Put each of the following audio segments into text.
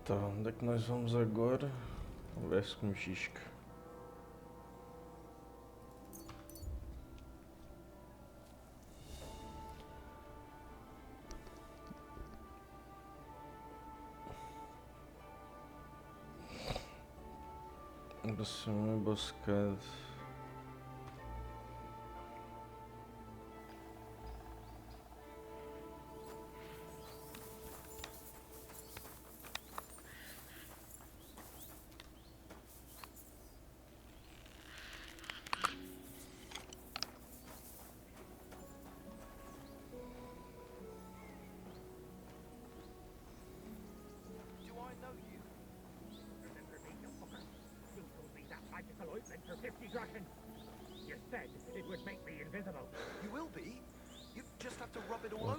Tá, onde é que nós vamos agora? Conversa com o Gisca. Você é uma emboscada.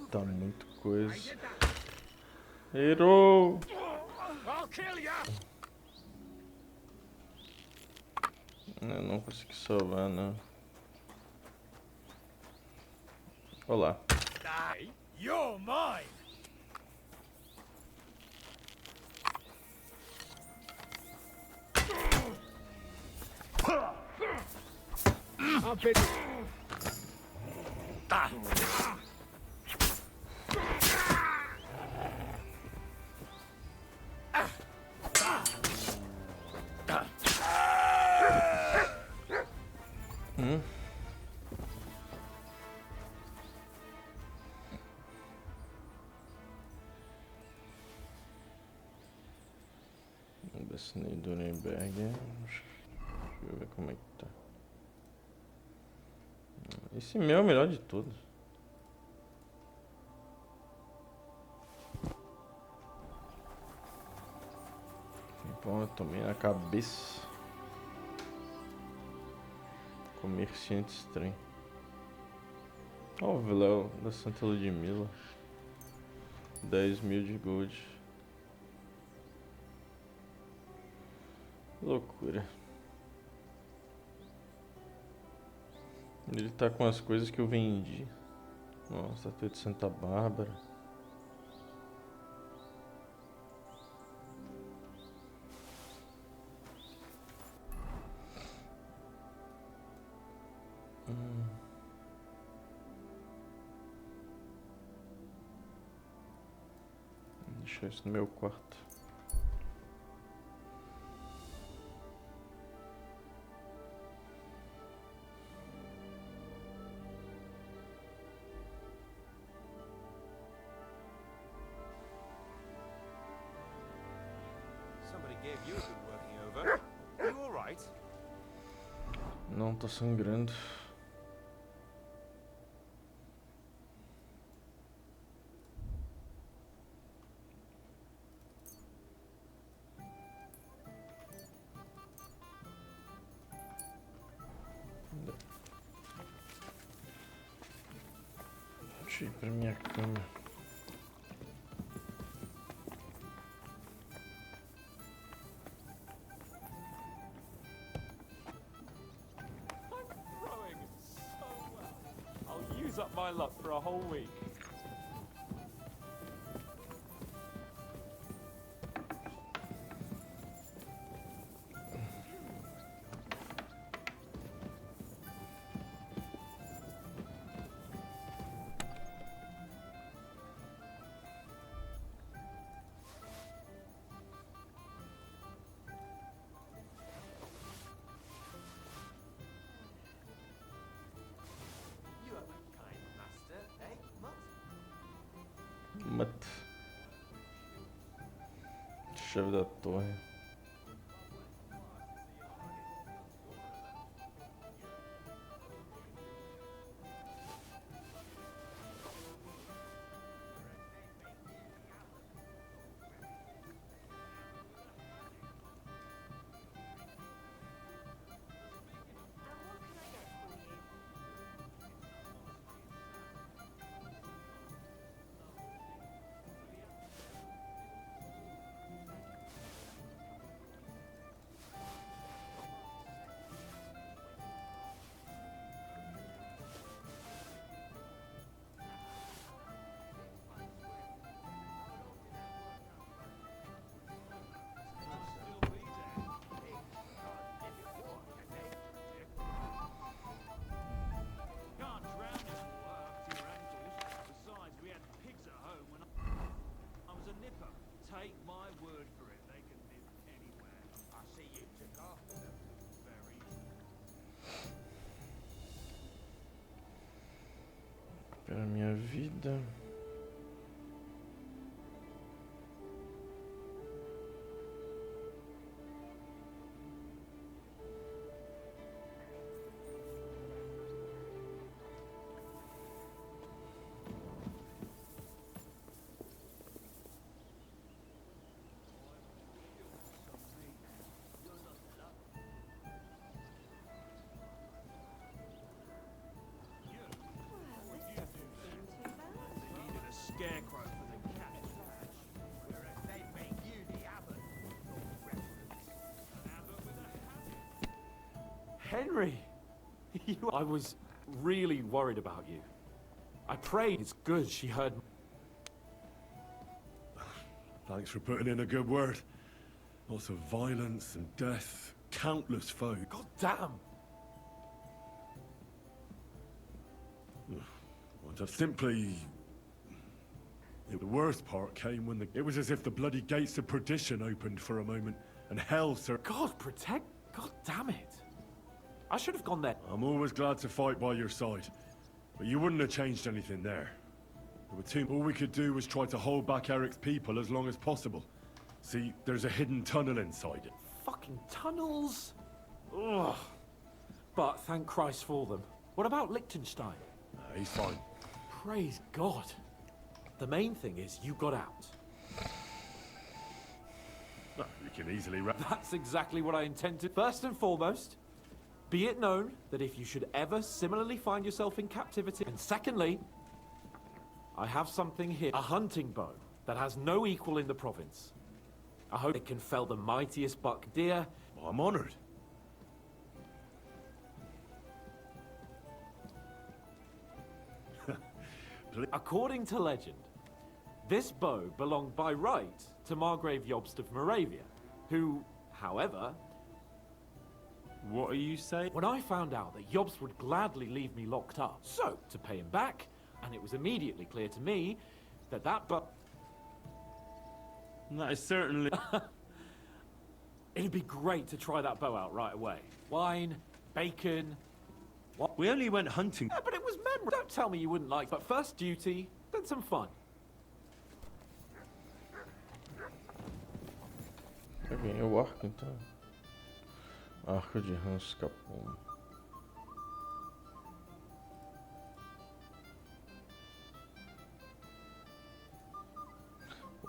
Tá muito coisa. Errou! Eu não consegui salvar, não. Olá. You're mine. Vacinei do Nuremberg. Deixa eu ver como é que tá. Esse meu é o melhor de todos. Bom, eu tomei na cabeça. Comerciante estranho. Ó, o Viléu da Santa Ludmilla. 10.000 de gold. Loucura. Ele tá com as coisas que eu vendi. Nossa, tá de Santa Bárbara. Vou deixar isso no meu quarto. Não, tô sangrando. Deixa eu ir pra minha cama. Up my luck for a whole week. Mata. Chave da torre. Take my word for it, they can live anywhere. I see you took after them. Very. Pela minha vida. Scarecrow for the cat patch. Whereas they make you the abbot. An abbot with a habit. Henry! I was really worried about you. I prayed it's good she heard. Thanks for putting in a good word. Lots of violence and death, countless foes. God damn! Well, just simply... The worst part came when it was as if the bloody gates of perdition opened for a moment, and hell, sir. God protect. God damn it. I should have gone there. I'm always glad to fight by your side, but you wouldn't have changed anything there. There were two. All we could do was try to hold back Eric's people as long as possible. See, there's a hidden tunnel inside it. Fucking tunnels. Ugh. But thank Christ for them. What about Liechtenstein? He's fine. Praise God. The main thing is you got out. You can easily wrap. That's exactly what I intended. First and foremost, be it known that if you should ever similarly find yourself in captivity, and secondly, I have something here, a hunting bow that has no equal in the province. I hope it can fell the mightiest buck deer. Well, I'm honored. According to legend, this bow belonged by right to Margrave Jobst of Moravia, who, however... What are you saying? When I found out that Jobst would gladly leave me locked up, so to pay him back, and it was immediately clear to me that that bow... That is certainly... It'd be great to try that bow out right away. Wine, bacon... What? We only went hunting. Yeah, but it was memorable. Don't tell me you wouldn't like. But first duty, then some fun. Eu ganhei o arco então. Arco de rasca-pum.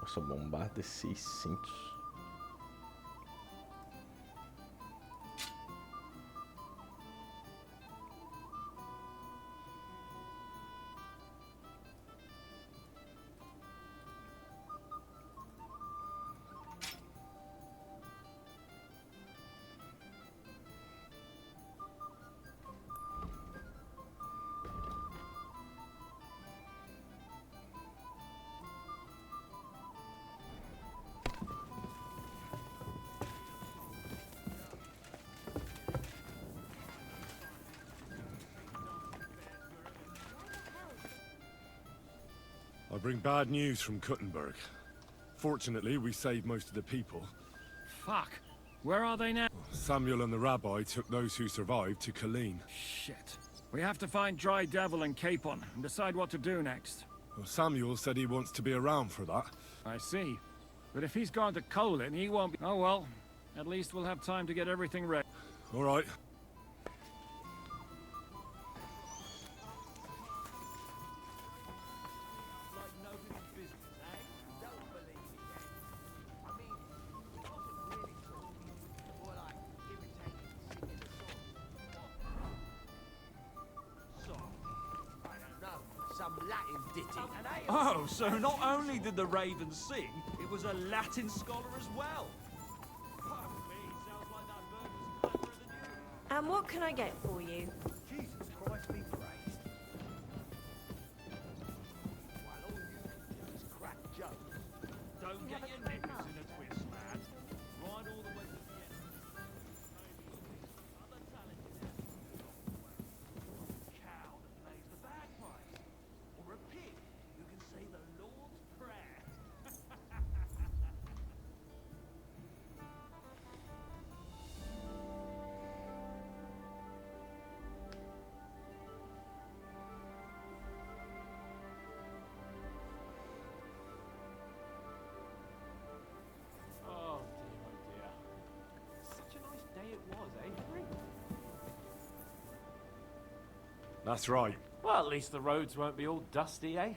Essa bombarda é 600. I bring bad news from Kuttenberg. Fortunately, we saved most of the people. Fuck. Where are they now? Samuel and the rabbi took those who survived to Colleen. Shit. We have to find Dry Devil and Capon and decide what to do next. Well, Samuel said he wants to be around for that. I see. But if he's gone to Colin, he won't be... Oh well. At least we'll have time to get everything ready. All right. Oh, so not only did the Raven sing, it was a Latin scholar as well. Fuck me, sounds like that bird was cleverer than you. And what can I get for you? Jesus Christ be praised. While all you can do is crack jokes. Don't get your knickers in a twist, lad. Ride all the way to the end. Other talented a cow that plays the bagpipes. Or a pig who can say the Lord's Prayer. That's right. Well, at least the roads won't be all dusty, eh?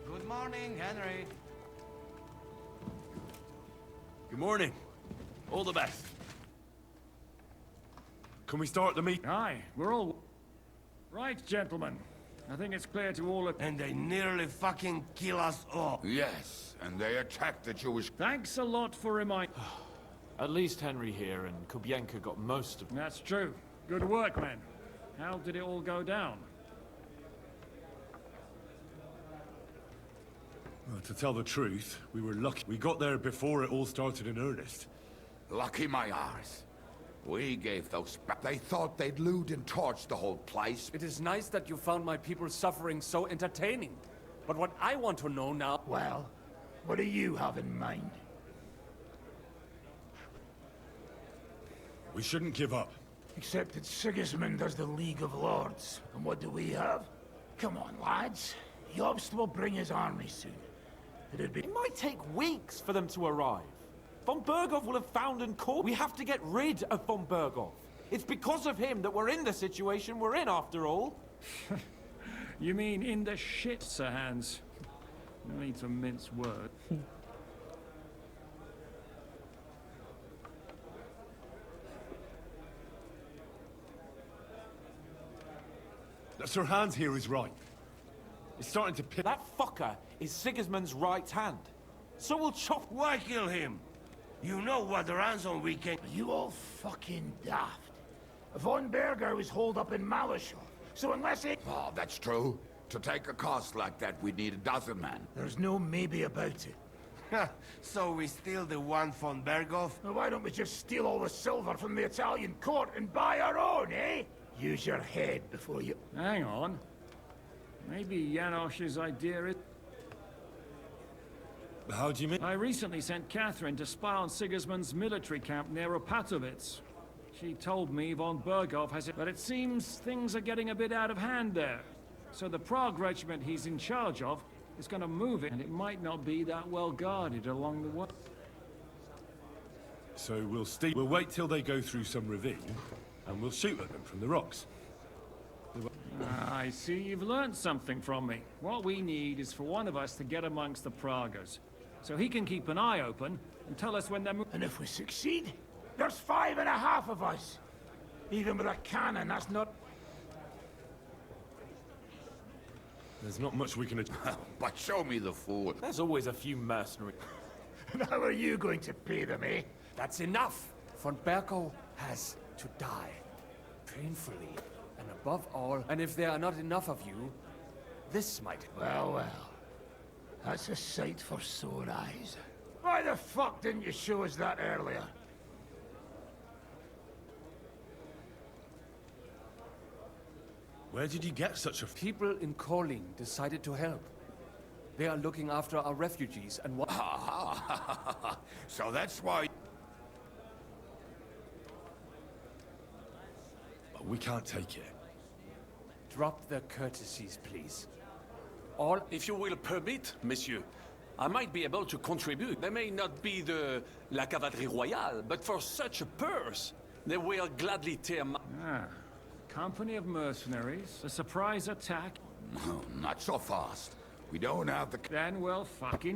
Good morning, Henry. Good morning. All the best. Can we start the meet? Aye, we're all... Right, gentlemen. I think it's clear to all that... And they nearly fucking kill us all. Yes, and they attacked the Jewish... Thanks a lot for reminding... At least Henry here and Kubienka got most of them. That's true. Good work, men. How did it all go down? Well, to tell the truth, we were lucky. We got there before it all started in earnest. Lucky my arse. We gave those... They thought they'd loot and torch the whole place. It is nice that you found my people's suffering so entertaining. But what I want to know now... Well, what do you have in mind? We shouldn't give up. Except that Sigismund does the League of Lords. And what do we have? Come on, lads. Jobst will bring his army soon. It'd be... It might take weeks for them to arrive. Von Berghoff will have found and caught. We have to get rid of Von Berghoff. It's because of him that we're in the situation we're in, after all. You mean in the shit, Sir Hans? No need to mince words. Sir Hans here is right. It's starting to pit... That fucker is Sigismund's right hand. So we'll chop... Why kill him? You know what the ransom we can... Are you all fucking daft? Von Berger was holed up in Malashov, so unless it... Oh, that's true. To take a cost like that, we'd need a dozen men. There's no maybe about it. So we steal the one von Berghoff? Now why don't we just steal all the silver from the Italian court and buy our own, eh? Use your head before you... Hang on. Maybe Janosch's idea is... How do you mean? I recently sent Catherine to spy on Sigismund's military camp near Opatovitz. She told me von Berghoff has it, but it seems things are getting a bit out of hand there. So the Prague regiment he's in charge of is going to move it, and it might not be that well guarded along the way. So we'll wait till they go through some ravine, and we'll shoot at them from the rocks. I see you've learned something from me. What we need is for one of us to get amongst the Pragas, so he can keep an eye open and tell us when they're moving. And if we succeed, there's 5.5 of us. Even with a cannon, that's not... There's not much we can... But show me the fool. There's always a few mercenaries. And how are you going to pay them, eh? That's enough! Von Berghoff has to die. Painfully. And above all, and if there are not enough of you, this might... Well, well. That's a sight for sore eyes. Why the fuck didn't you show us that earlier? Where did you get such a... People in Kolin decided to help. They are looking after our refugees and what... So that's why... We can't take it. Drop the courtesies, please. All... If you will permit, monsieur, I might be able to contribute. They may not be la cavalerie royale, but for such a purse, they will gladly tear my... Ah, company of mercenaries, a surprise attack. No, not so fast. We don't have the... Then, well,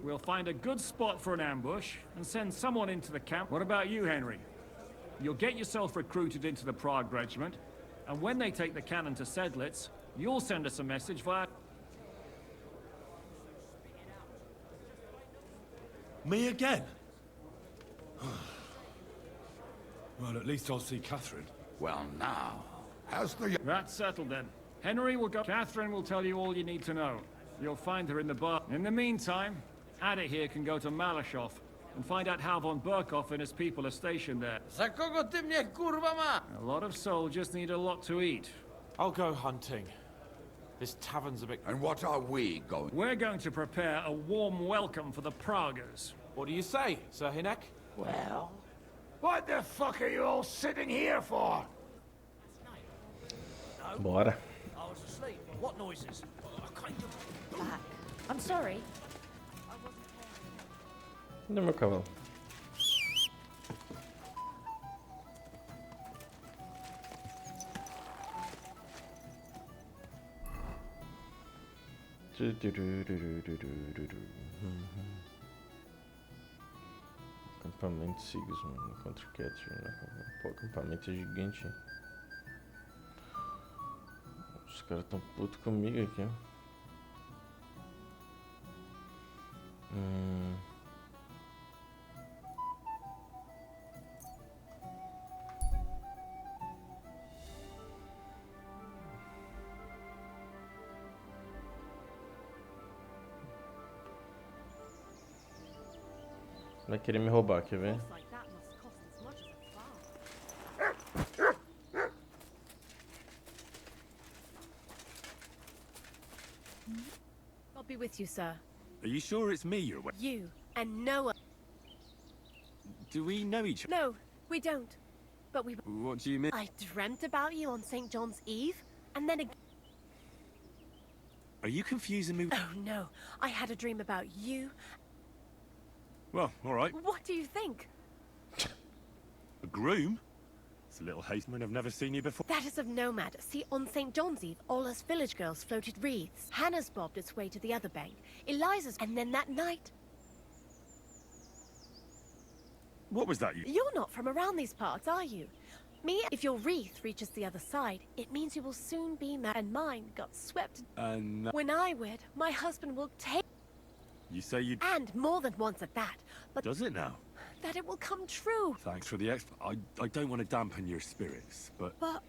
we'll find a good spot for an ambush and send someone into the camp. What about you, Henry? You'll get yourself recruited into the Prague Regiment, and when they take the cannon to Sedlitz, you'll send us a message via... Me again? Well, at least I'll see Catherine. Well, now, as the... That's settled then. Henry will go... Catherine will tell you all you need to know. You'll find her in the bar. In the meantime, Adit here can go to Malashov and find out how von Burkhoff and his people are stationed there. A lot of soldiers need a lot to eat. I'll go hunting. This tavern's a bit... And what are we going... We're going to prepare a warm welcome for the Praguers. What do you say, Sir Hinek? Well, what the fuck are you all sitting here for? Bora. I was asleep. What noises? Back. I'm sorry. Cadê meu cavalo? Acampamento Sigismundo contra Catherine. Pô, acampamento é gigante. Os caras tão putos comigo aqui, ó. Vai querer me roubar, quer ver? I'll be with you, sir. Are you sure it's me you're with? You and no one. Do we know each other? No, we don't. But we... What do you mean? I dreamt about you on St. John's Eve, and then again... Are you confusing me? Oh, no. I had a dream about you. Well, all right. What do you think? A groom? It's a little hasteman. I've never seen you before. That is of no matter. See, on St. John's Eve, all us village girls floated wreaths. Hannah's bobbed its way to the other bank. Eliza's... And then that night... What was that you... You're not from around these parts, are you? Me, if your wreath reaches the other side, it means you will soon be married. And mine got swept... And... When I wed, my husband will take... You say you... And more than once at that. But... Does it now? That it will come true. Thanks for the I don't want to dampen your spirits, but... But...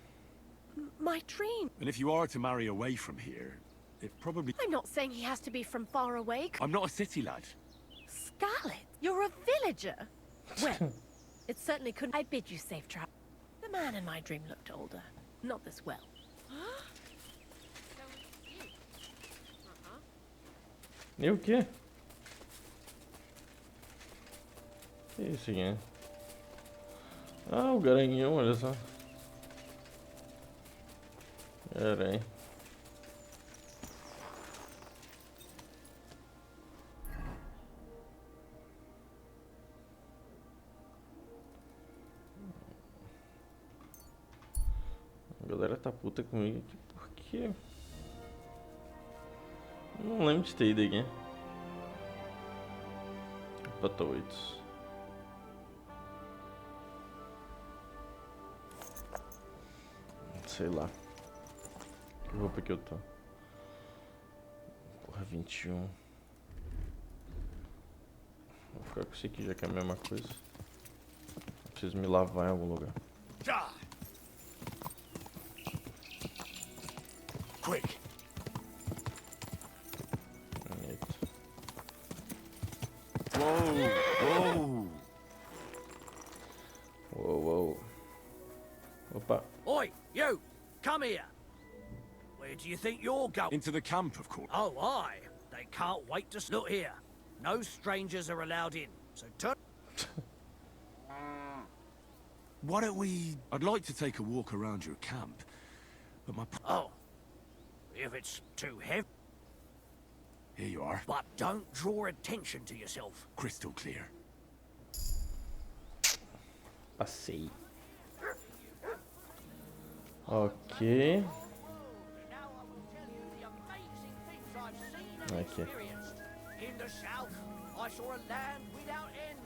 My dream... And if you are to marry away from here, it probably... I'm not saying he has to be from far away. I'm not a city lad. Scarlet, you're a villager. Well, it certainly couldn't... I bid you safe travel. The man in my dream looked older. Not this well. E o quê? Que isso aqui, né? Ah, o garanhão, olha só. Pera aí. A galera tá puta comigo aqui, por quê? Não lembro de ter ido aqui. Patoides. Sei lá. Que roupa que eu tô? Porra, 21. Vou ficar com isso aqui já que é a mesma coisa. Preciso me lavar em algum lugar. Quick. Whoa! Whoa. Opa. Oi, you! Come here! Where do you think you're going? Into the camp, of course. Oh, aye. They can't wait to look here. No strangers are allowed in, so turn... Why don't we... I'd like to take a walk around your camp, but my... Oh. If it's too heavy... Here you are. But don't draw attention to yourself. Crystal clear. Passei. Ok. Aqui. In the south, I saw a land without end,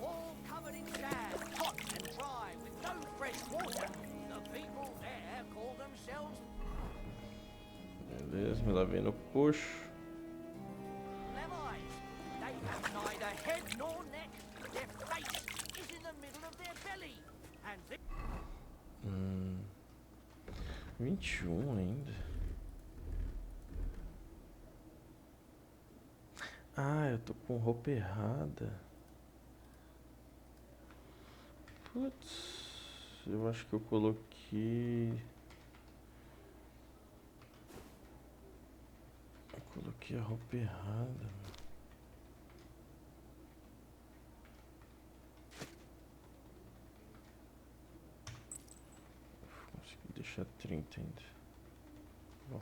all covered in sand, hot and dry, with no fresh water. The people there call themselves Beleza, me lavei no puxo. Levites. They have neither head nor neck. Their face is in the middle of their belly. And this 21 ainda. Ah, eu tô com roupa errada. Putz, eu acho que eu coloquei. Eu coloquei a roupa errada. Consegui deixar 30 ainda. Bom.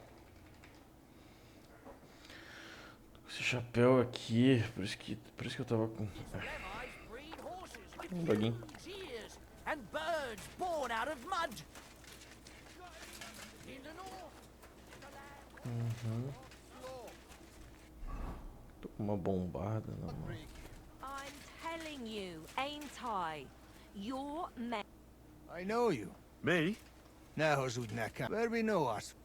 Tô com esse chapéu aqui, por isso que eu tava com. Levites breed horses with Baguinho. kings' ears and birds born out of mud. In the north, the land Tô com uma bombada na mão. I'm telling you, ain't I? You're men. I know you. Me? Now, Zudnaka, where we know us.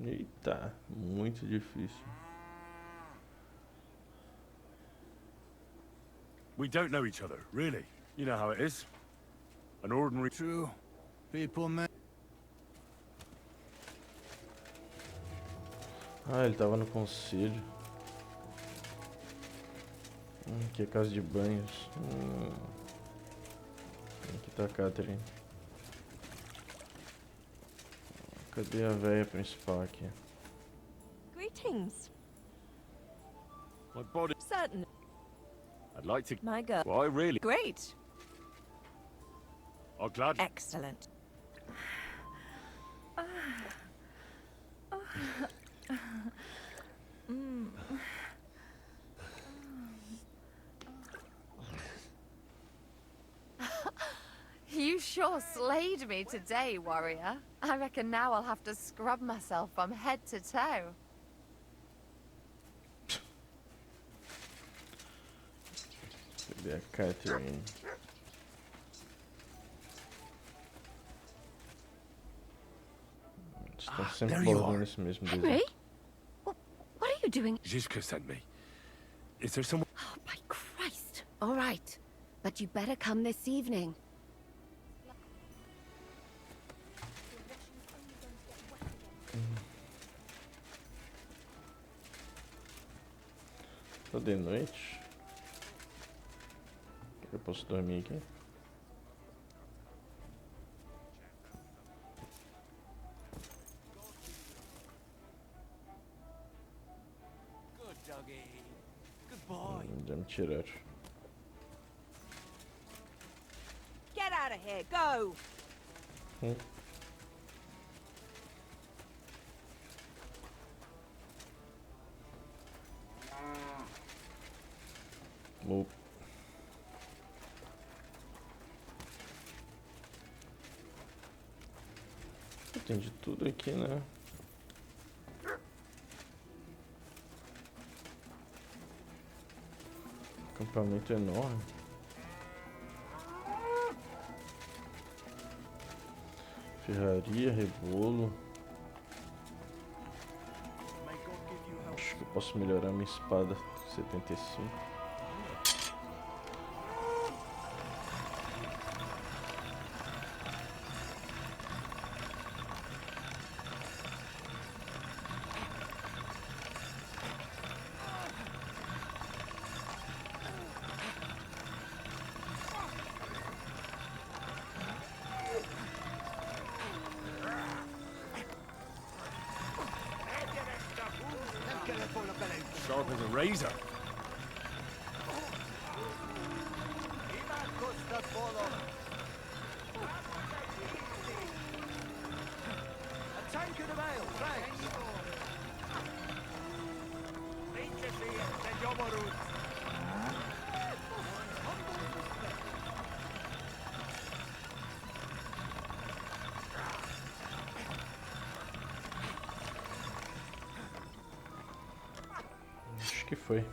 Eita, muito difícil. We don't know each other, really. You know how it is. An ordinary... True. People, man. Ah, ele tava no conselho. Aqui é casa de banhos. Aqui tá a Catherine. Cadê a véia principal aqui? Greetings. My body... Certainly. I'd like to... My girl. Well, I really... Great. I'll glad... Excellent. You sure slayed me today, warrior. I reckon now I'll have to scrub myself from head to toe. Cadê a Catherine? Estão sempre bordando esse mesmo desenho. Henry? What are you doing? Zizka sent me. Is there someone... Oh, my Christ. All right. But you better come this evening. Tá de noite. Eu posso dormir aqui? good doggy. Good boy. Já me tiraram. Get out of here. Go. Vou. Tem de tudo aqui, né? Acampamento enorme. Ferraria, rebolo. Acho que eu posso melhorar minha espada 75. Sharp as a razor. A tankard of ale, thanks. Acho que foi.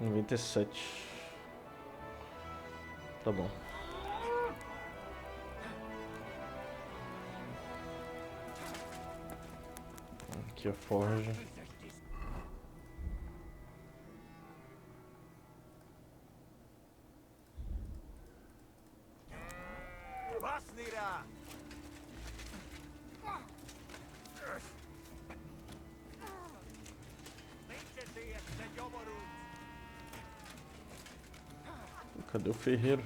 97. Tá bom. Aqui a forja. Cadê o ferreiro?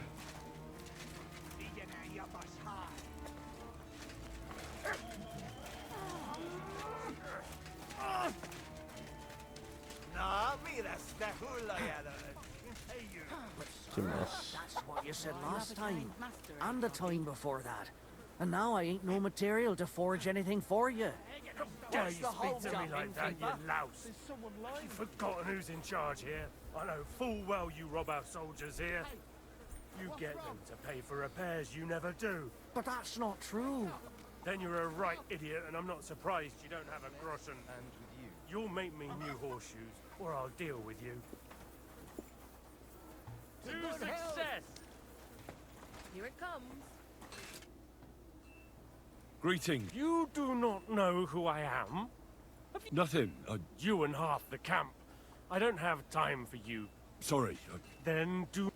Que massa. That's what you said last time, and the time before that. And now I ain't no material to forge anything for you. Dare you speak to me like that, you louse? You've forgotten who's in charge here. I know full well you rob our soldiers here. You get them to pay for repairs you never do. But that's not true. Then you're a right idiot, and I'm not surprised you don't have a groschen. And with you. You'll make me new horseshoes, or I'll deal with you. To success! Here it comes. Greetings. You do not know who I am? Nothing. You and half the camp. I don't have time for you. Sorry. Then do...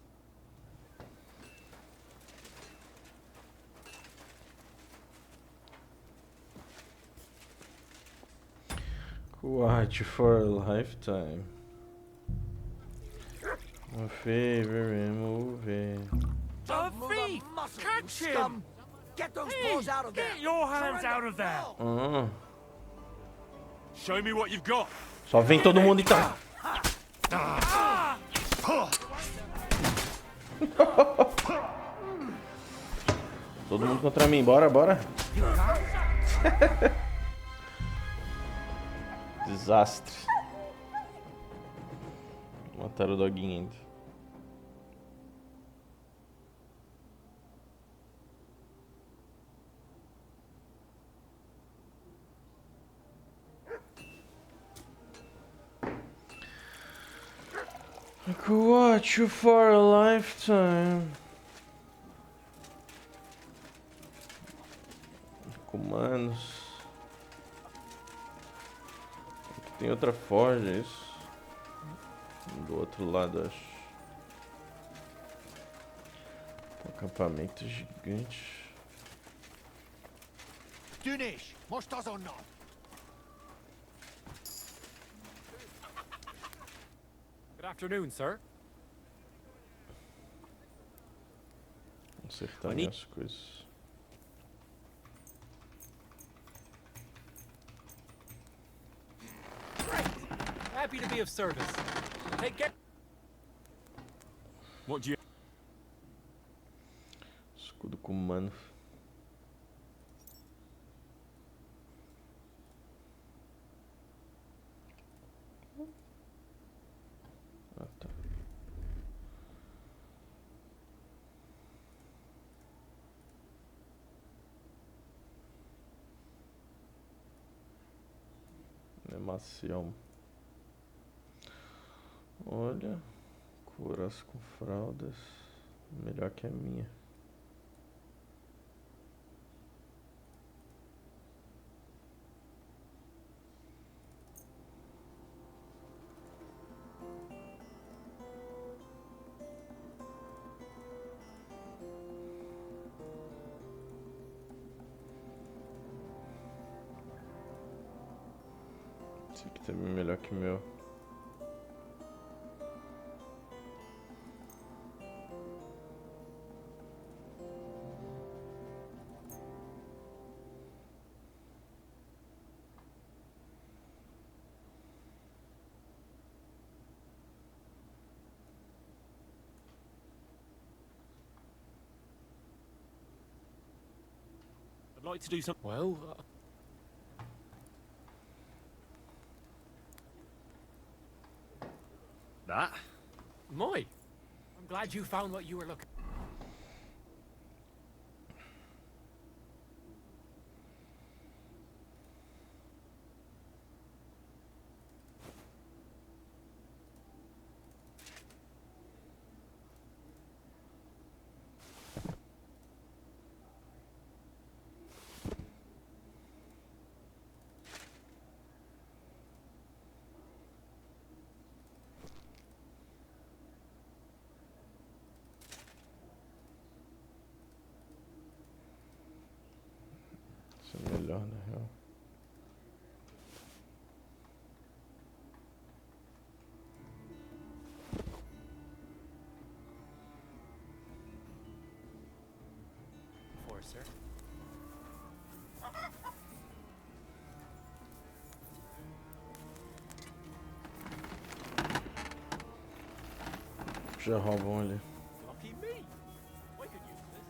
Watch for a lifetime. My favorite movie. A thief! Catch him! Get those paws out of there! Get your hands out of there! Show me what you've got. Só vem todo mundo então. Todo mundo contra mim, bora, bora. Desastre. Mataram o doguinho ainda. I could watch you for a lifetime. Comandos. Aqui tem outra forja, é isso? Do outro lado, acho. Um acampamento gigante. Dunish, mostas or not? Good afternoon, sir. Acertar minhas coisas. Happy to be of service. Take care. What do you... Escudo com mano. Ah, tá. Emacião. Olha, couraça com fraldas, melhor que a minha. Esse aqui também é melhor que o meu. I'd like to do something... Well, That? Moi, I'm glad you found what you were looking. Isso é melhor, na real. Sir. Já roubam ali. Lucky me. We could use this.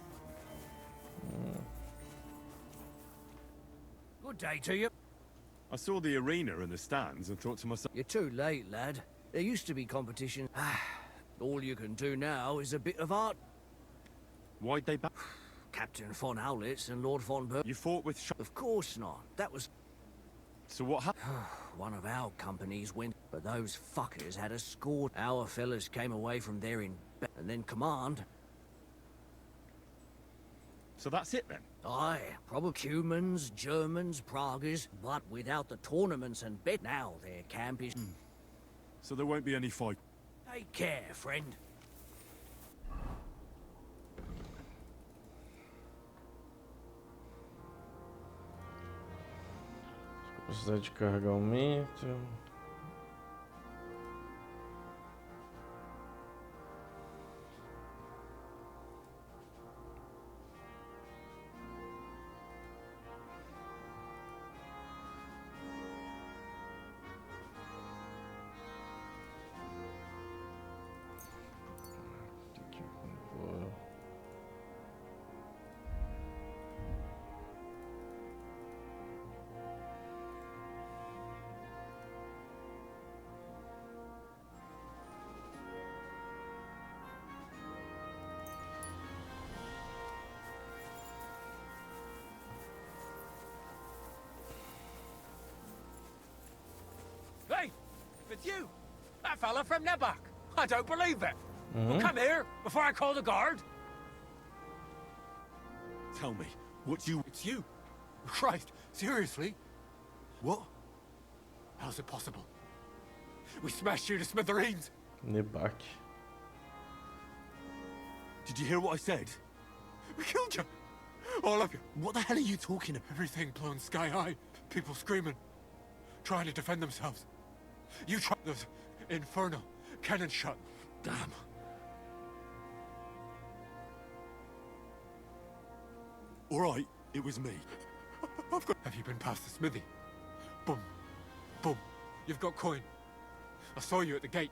Good day to you. I saw the arena and the stands and thought to myself... You're too late, lad. There used to be competition. All you can do now is a bit of art. Why'd they back? Captain von Howlitz and Lord von Ber... You fought with... Of course not. That was... So what happened? One of our companies went, but those fuckers had us scored. Our fellas came away from there in... and then command... So that's it then? Aye, probably humans, Germans, Praguers, but without the tournaments and bet now their camp is... So there won't be any fight? Take care, friend. Capacidade de carga aumenta. Hey, it's you! That fella from Nebach! I don't believe it! Well, come here, before I call the guard! Tell me, what you... It's you! Christ, seriously? What? How's it possible? We smashed you to smithereens! Nebach. Did you hear what I said? We killed you! All of you! What the hell are you talking about? Everything blown sky high. People screaming. Trying to defend themselves. You tried those infernal cannon shot. Damn. All right, it was me. Have you been past the smithy? Boom. Boom. You've got coin. I saw you at the gate.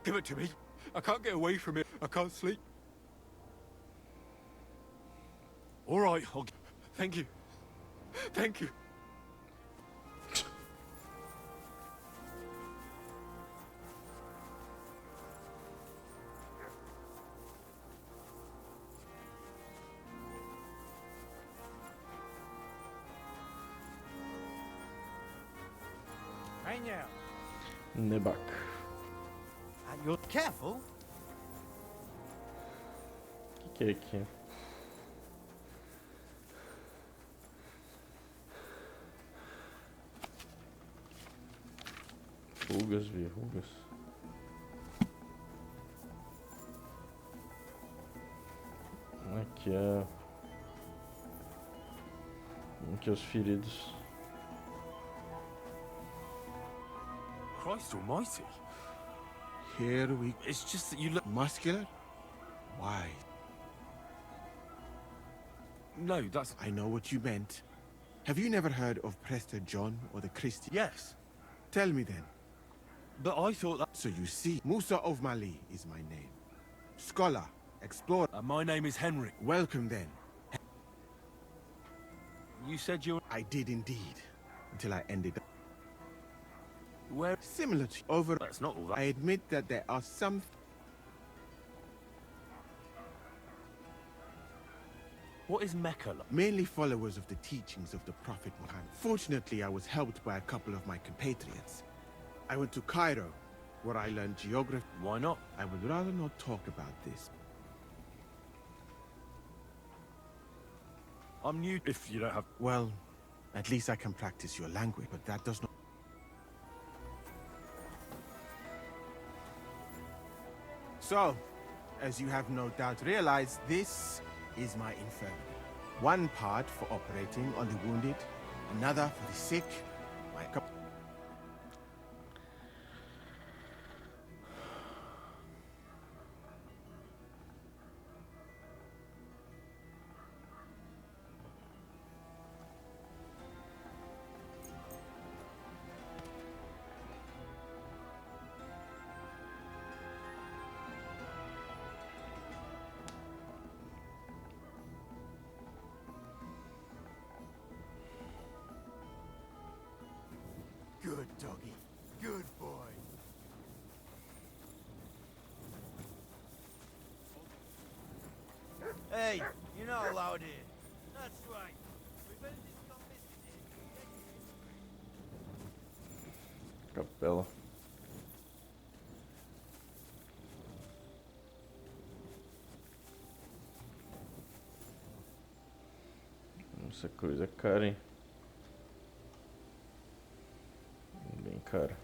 Give it to me. I can't get away from it. I can't sleep. All right, I'll... Thank you. Thank you. Hey now. Nebach. And you're careful. Que é aqui? Rugas, verrugas. Aqui é... Aqui os feridos. Christ almighty. Here we... It's just that you look muscular. Why? No, that's... I know what you meant. Have you never heard of Prester John or the Christian? Yes. Tell me then. But I thought that... So you see, Musa of Mali is my name. Scholar, explorer. my name is Henry. Welcome then. You said you... I did indeed. Until I ended up... Where? Similar to... Over... That's not all that... I admit that there are some... What is Mecca like? Mainly followers of the teachings of the Prophet Muhammad. Fortunately, I was helped by a couple of my compatriots. I went to Cairo, where I learned geography. Why not? I would rather not talk about this. I'm new if you don't have... Well, at least I can practice your language, but that does not... So, as you have no doubt realized, this is my infirmary. One part for operating on the wounded, another for the sick. Good doggy. Good boy. Hey, you're not allowed in. That's right. We've been Capela. Essa coisa é cara, hein? Bem cara.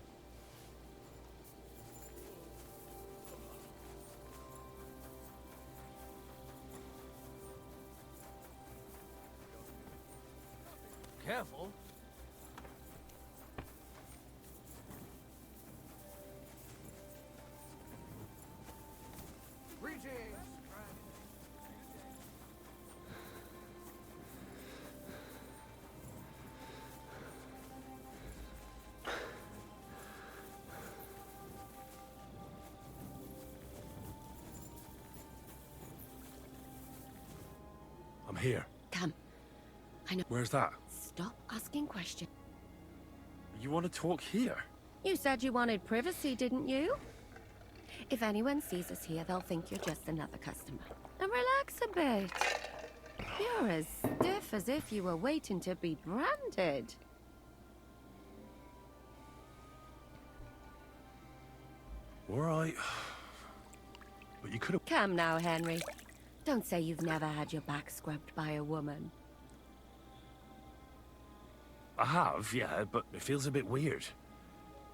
careful. I'm here. Come. I know. Where's that? Stop asking questions. You want to talk here? You said you wanted privacy, didn't you? If anyone sees us here, they'll think you're just another customer. And relax a bit. You're as stiff as if you were waiting to be branded. All right. But you could have... Come now, Henry. Don't say you've never had your back scrubbed by a woman. I have, yeah, but it feels a bit weird.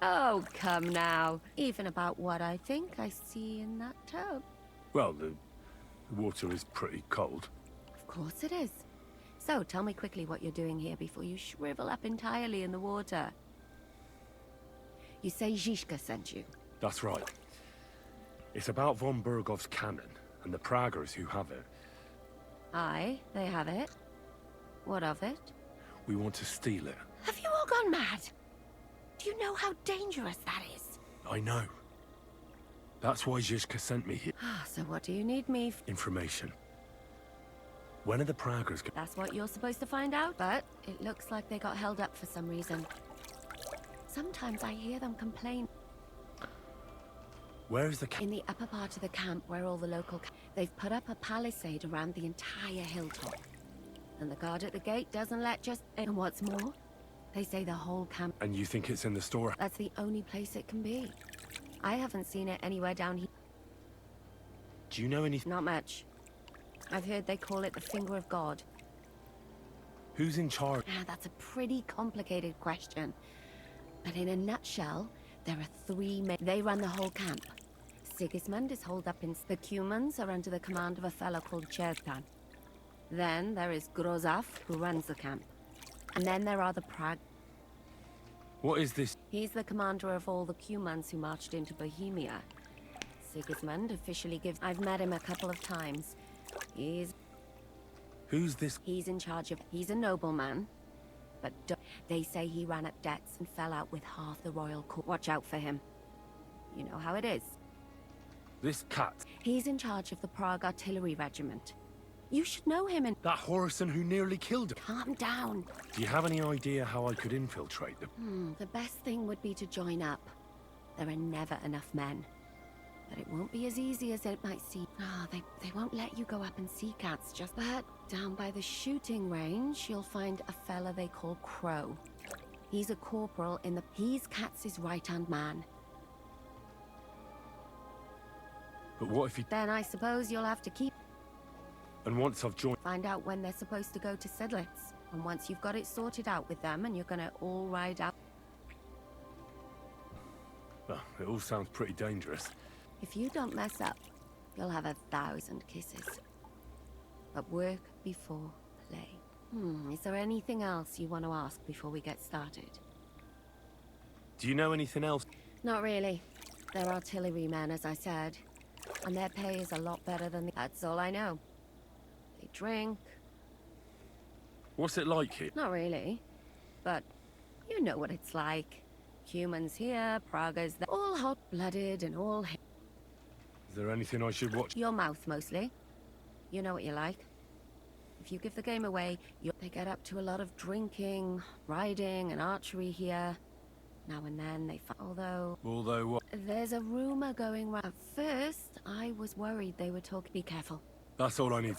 Oh, come now. Even about what I think I see in that tub. Well, the water is pretty cold. Of course it is. So, tell me quickly what you're doing here before you shrivel up entirely in the water. You say Zizka sent you? That's right. It's about von Bergov's cannon, and the Praggers who have it. Aye, they have it. What of it? We want to steal it. Have you all gone mad? Do you know how dangerous that is? I know. That's why Zizka sent me here. So what do you need me for? Information. When are the Praggers going? That's what you're supposed to find out, but it looks like they got held up for some reason. Sometimes I hear them complain. Where is the camp? In the upper part of the camp where all the local... They've put up a palisade around the entire hilltop. And the guard at the gate doesn't let just... And what's more, they say the whole camp... And you think it's in the store? That's the only place it can be. I haven't seen it anywhere down here. Do you know anything? Not much. I've heard they call it the Finger of God. Who's in charge? That's a pretty complicated question. But in a nutshell, there are three men. They run the whole camp. Sigismund is holed up in... The Cumans are under the command of a fellow called Chertan. Then there is Grozaf, who runs the camp. And then there are the Prague. What is this? He's the commander of all the Cumans who marched into Bohemia. Sigismund officially gives... I've met him a couple of times. He's... Who's this? He's in charge of... He's a nobleman. But they say he ran up debts and fell out with half the royal court. Watch out for him. You know how it is. This cat. He's in charge of the Prague Artillery Regiment. You should know him and... That Horison who nearly killed him. Calm down. Do you have any idea how I could infiltrate them? The best thing would be to join up. There are never enough men. But it won't be as easy as it might seem. They won't let you go up and see cats just... But down by the shooting range, you'll find a fella they call Crow. He's a corporal in the... He's Katz's right-hand man. But what if he... Then I suppose you'll have to keep... And once I've joined... Find out when they're supposed to go to Sidlitz. And once you've got it sorted out with them and you're gonna all ride out... Well, it all sounds pretty dangerous. If you don't mess up, you'll have 1,000 kisses. But work before definitely. Is there anything else you want to ask before we get started? Do you know anything else? Not really. They're artillerymen, as I said. And their pay is a lot better than the... That's all I know. They drink. What's it like here? Not really. But you know what it's like. Humans here, Pragas, they're all hot-blooded and all... Is there anything I should watch? Your mouth, mostly. You know what you like. If you give the game away, they get up to a lot of drinking, riding, and archery here. Now and then they although what? There's a rumor going round. At first, I was worried they were talking. Be careful. That's all I need.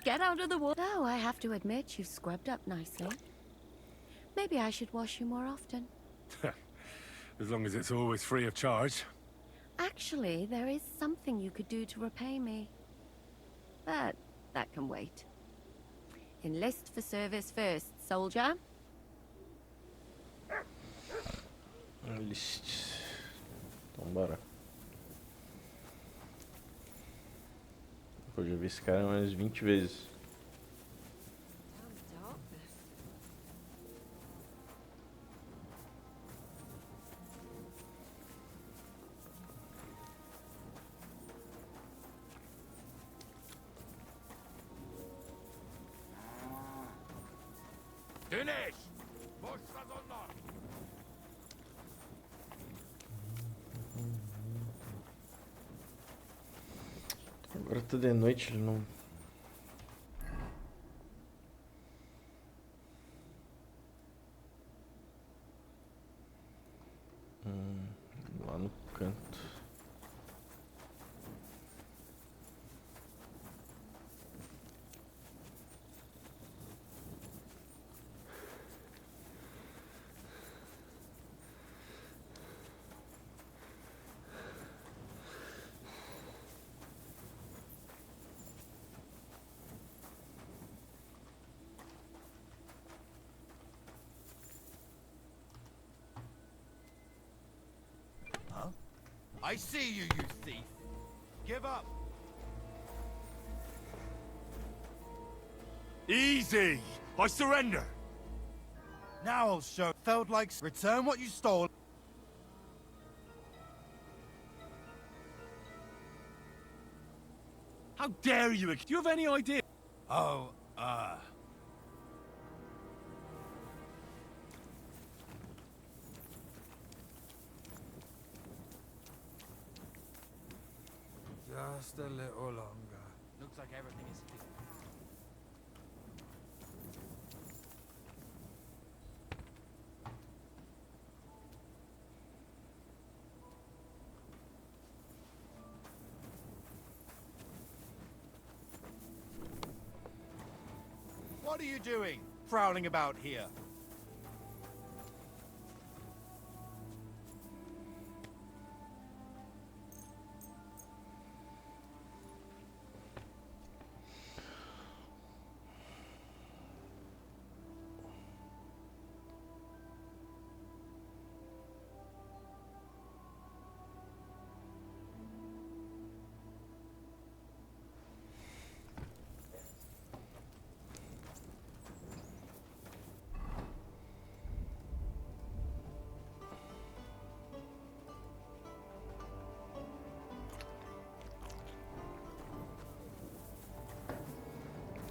Get out of the water. No, I have to admit, you've scrubbed up nicely. Maybe I should wash you more often. As long as it's always free of charge. Actually, there is something you could do to repay me. But that can wait. Enlist for service first, soldier. Enlist. Então bora. Eu já vi esse cara umas 20 vezes. Finish! Mostra do norte! Agora tá de noite, ele não... Lá no canto. I see you, you thief. Give up. Easy! I surrender! Now I'll show. Felt like return what you stole. How dare you? Do you have any idea? Oh, Just a little longer. Looks like everything is fixed. What are you doing? Prowling about here.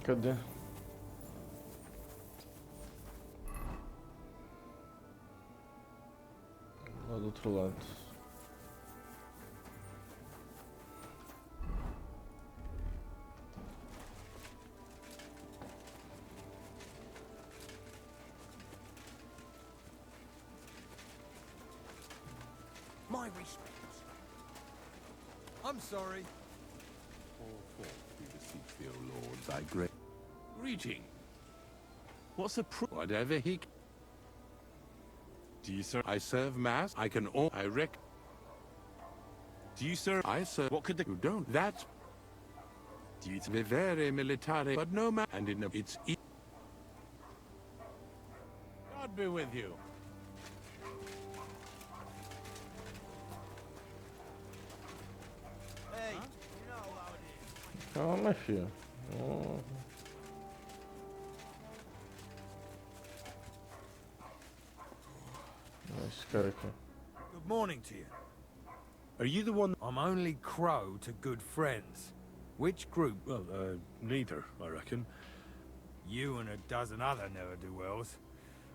Cadê? Lá do outro lado. My respects. I'm sorry. Thy great greeting. What's a whatever he? Do you serve? I serve mass. I can all. I rec. Do you serve? I serve. What could the? You don't. That's. Do you? Vivere militare, but no man. And in a, it's. God be with you. Hey, you're not allowed in. Calma, filho. Oh. esse cara aqui. Good morning to you. Are you the one? I'm only crow to good friends. Which group? Well, neither, I reckon. You and a dozen other ne'er-do-wells.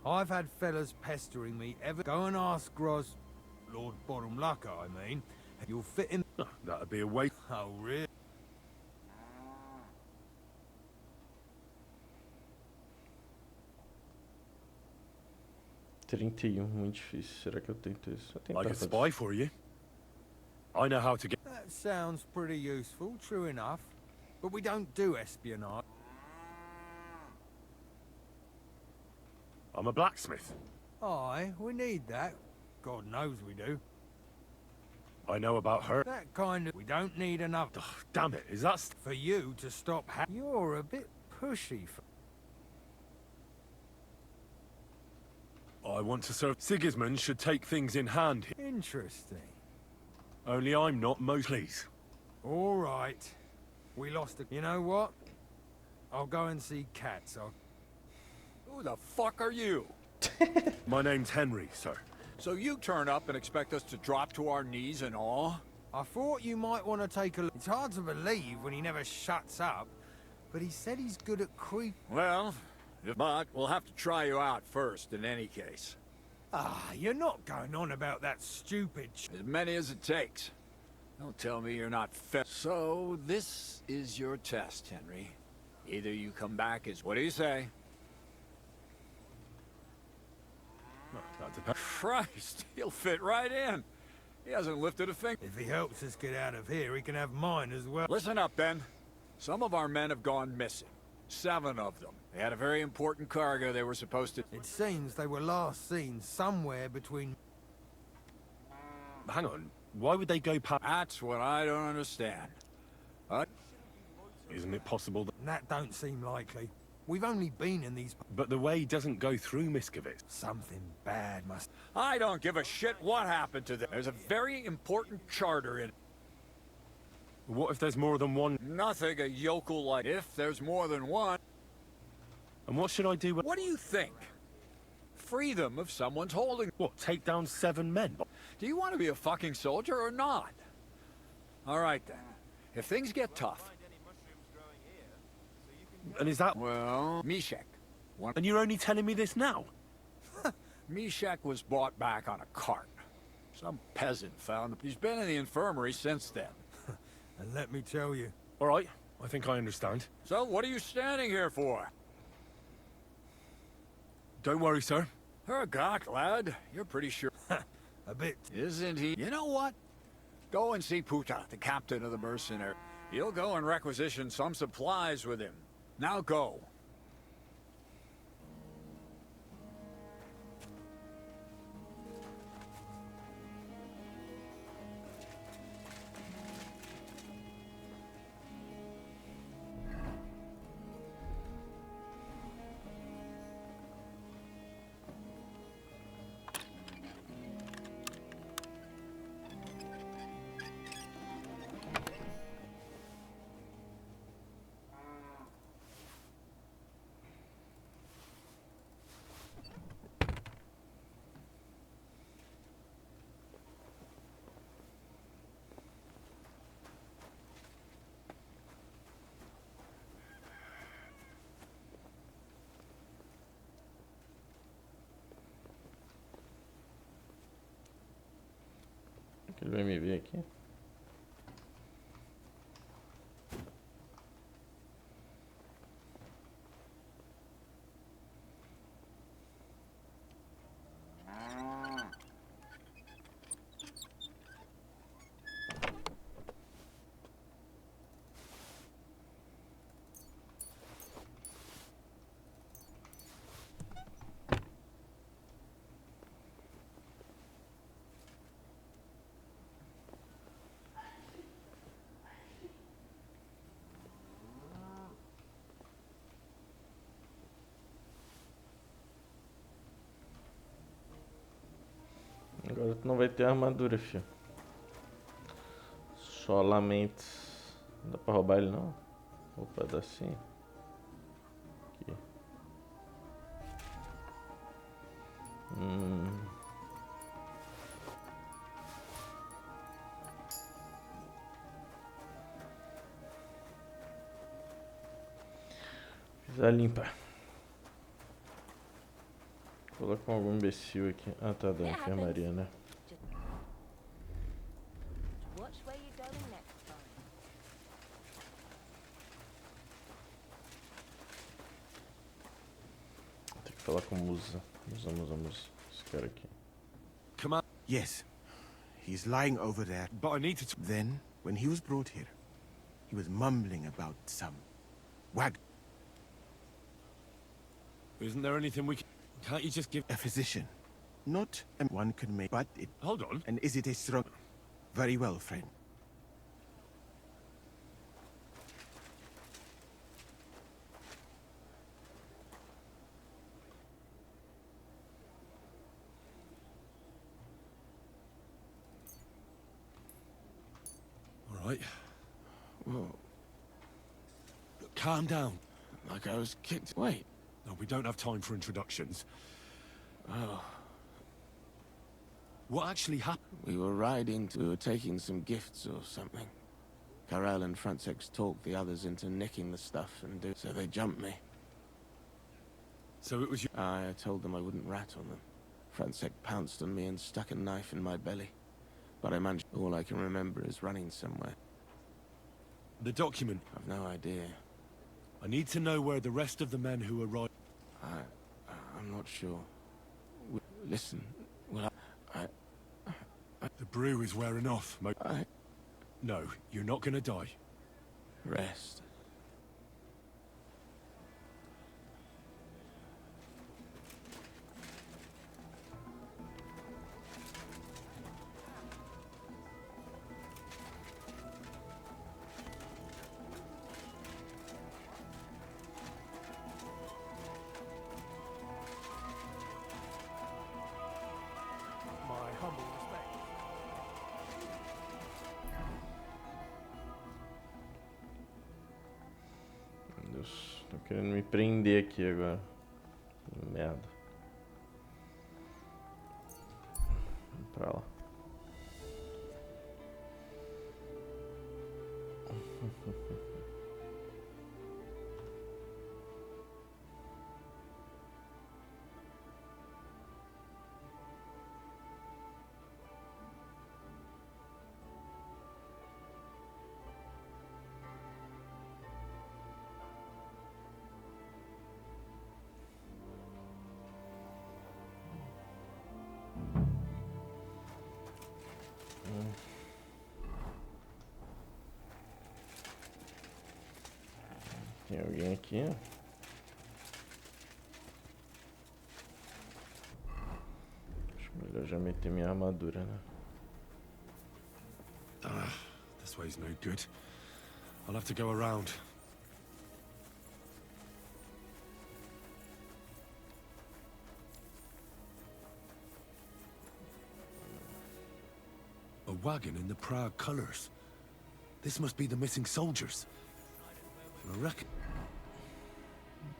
I've had fellas pestering me ever. Go and ask Gros, Lord Bottom Lucker, I mean. You'll fit in. Oh, that'd be a waste. Oh, really? Muito difícil. Será que eu tento isso? I could spy for you. I know how to get. That sounds pretty useful, true enough. But we don't do espionage. I'm a blacksmith. Aye, we need that. God knows we do. I know about her. That kind of... We don't need enough... Oh, damn it, is that... For you to stop You're a bit pushy for... I want to serve... Sigismund should take things in hand here. Interesting. Only I'm not most pleased. All right. We lost a... You know what? I'll go and see Cats. Who the fuck are you? My name's Henry, sir. So you turn up and expect us to drop to our knees in awe? I thought you might want to take a look. It's hard to believe when he never shuts up, but he said he's good at creep. Well, but we'll have to try you out first in any case. Ah, you're not going on about that stupid As many as it takes. Don't tell me you're not fit. So, this is your test, Henry. Either you come back as... What do you say? Christ, he'll fit right in. He hasn't lifted a finger. If he helps us get out of here, he can have mine as well. Listen up, Ben. Some of our men have gone missing. 7 of them. They had a very important cargo they were supposed to... It seems they were last seen somewhere between... Hang on. Why would they go past... That's what I don't understand. Isn't it possible that... That don't seem likely. We've only been in these... But the way doesn't go through Miskovitz. Something bad must... I don't give a shit what happened to them. There's a very important charter in it. What if there's more than one? Nothing a yokel like... If there's more than one... And what should I do with... What do you think? Free them if someone's holding... What, take down 7 men? Do you want to be a fucking soldier or not? All right, then. If things get tough... And is that... Well, Mishek. And you're only telling me this now? Mishek was brought back on a cart. Some peasant found him. He's been in the infirmary since then. And let me tell you... All right, I think I understand. So, what are you standing here for? Don't worry, sir. Hergott, lad. You're pretty sure. A bit. Isn't he? You know what? Go and see Puta, the captain of the mercenary. He'll go and requisition some supplies with him. Now go. Ele vai me ver aqui. Agora tu não vai ter armadura, filho. Solamente. Não dá pra roubar ele não? Opa, dá sim. Aqui. Precisa limpar. Coloca algum imbecil aqui. Ah, tá, da enfermaria, né? Tem que falar com Musa. Musa. Esse cara aqui. Come on. Yes. He's lying over there. But I need to... Then, when he was brought here, he was mumbling about some wag. Isn't there anything we can... Can't you just give... A physician. Not one can make, but it... Hold on. And is it a strong... Very well, friend. All right. Whoa. Calm down. Like I was kicked... Wait. No, we don't have time for introductions. Oh. What actually happened? We were taking some gifts or something. Carel and Francex talked the others into nicking the stuff so they jumped me. So it was you... I told them I wouldn't rat on them. Francex pounced on me and stuck a knife in my belly. But I managed... All I can remember is running somewhere. The document? I've no idea. I need to know where the rest of the men who arrived... I'm not sure. Listen, well, The brew is wearing off, No, you're not gonna die. Rest. Tô querendo me prender aqui agora. Merda. Vamos pra lá. Tem alguém aqui? Acho melhor já meter minha armadura, né? This way's no good. I'll have to go around. A wagon in the Prague colors. This must be the missing soldiers. I reckon.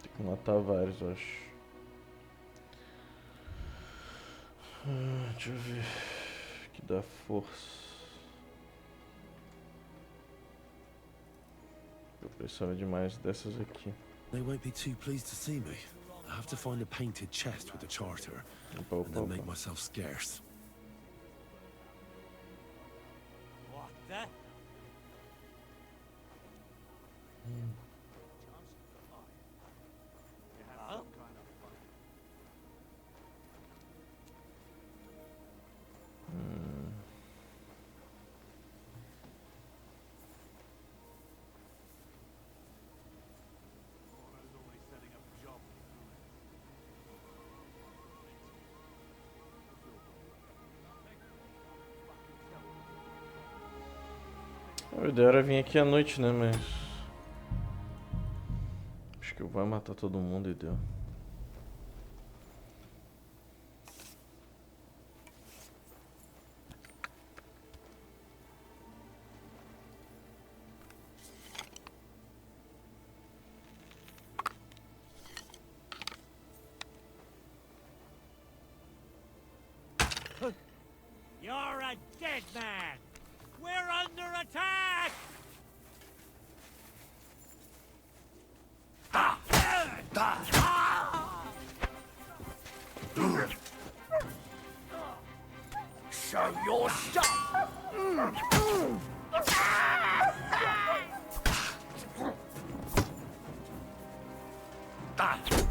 Tem que matar vários, eu acho. Deixa eu ver. Que dá força. Eu precisava de mais dessas aqui. They won't be too pleased to see me. I have to find a painted chest with a charter, and then make myself scarce. What the? A ideia era vir aqui à noite, né? Mas acho que eu vou matar todo mundo e deu. You're a dead man! We're under attack!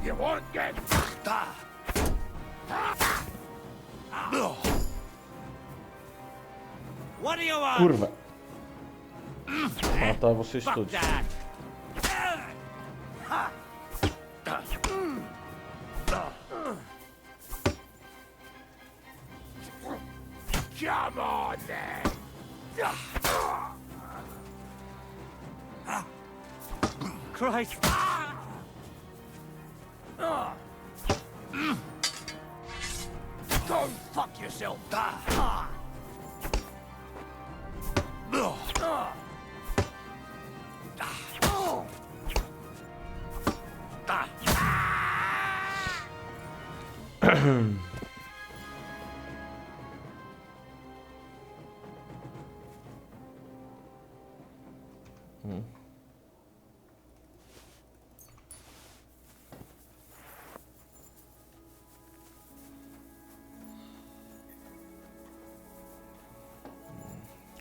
You won't get. What do you want? Curva. Matar vocês Fuck todos. that. Come on then. Christ. Go fuck yourself.